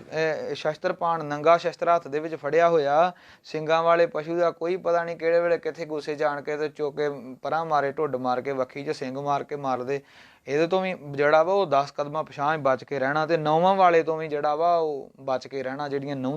ਸ਼ਸਤਰ ਪਾਣ, ਨੰਗਾ ਸ਼ਸਤਰ ਹੱਥ ਦੇ ਵਿੱਚ ਫੜਿਆ ਹੋਇਆ, ਸਿੰਘਾਂ ਵਾਲੇ ਪਸ਼ੂ ਦਾ ਕੋਈ ਪਤਾ ਨਹੀਂ ਕਿਹੜੇ ਵੇਲੇ ਕਿੱਥੇ ਗੁੱਸੇ ਜਾਣ ਕੇ ਤੇ ਚੁੱਕ ਕੇ ਪਰਾਂ ਮਾਰੇ, ਢੁੱਡ ਮਾਰ ਕੇ, ਵੱਖੀ 'ਚ ਸਿੰਘ ਮਾਰ ਕੇ ਮਾਰਦੇ। ਇਹਦੇ ਤੋਂ ਵੀ ਜਿਹੜਾ ਵਾ ਉਹ 10 ਕਦਮਾਂ ਪਿਛਾਂਹ ਬਚ ਕੇ ਰਹਿਣਾ, ਤੇ ਨੌਵਾਂ ਵਾਲੇ ਤੋਂ ਵੀ ਜਿਹੜਾ ਵਾ ਉਹ ਬਚ ਕੇ ਰਹਿਣਾ, ਜਿਹੜੀਆਂ ਨਹੁੰ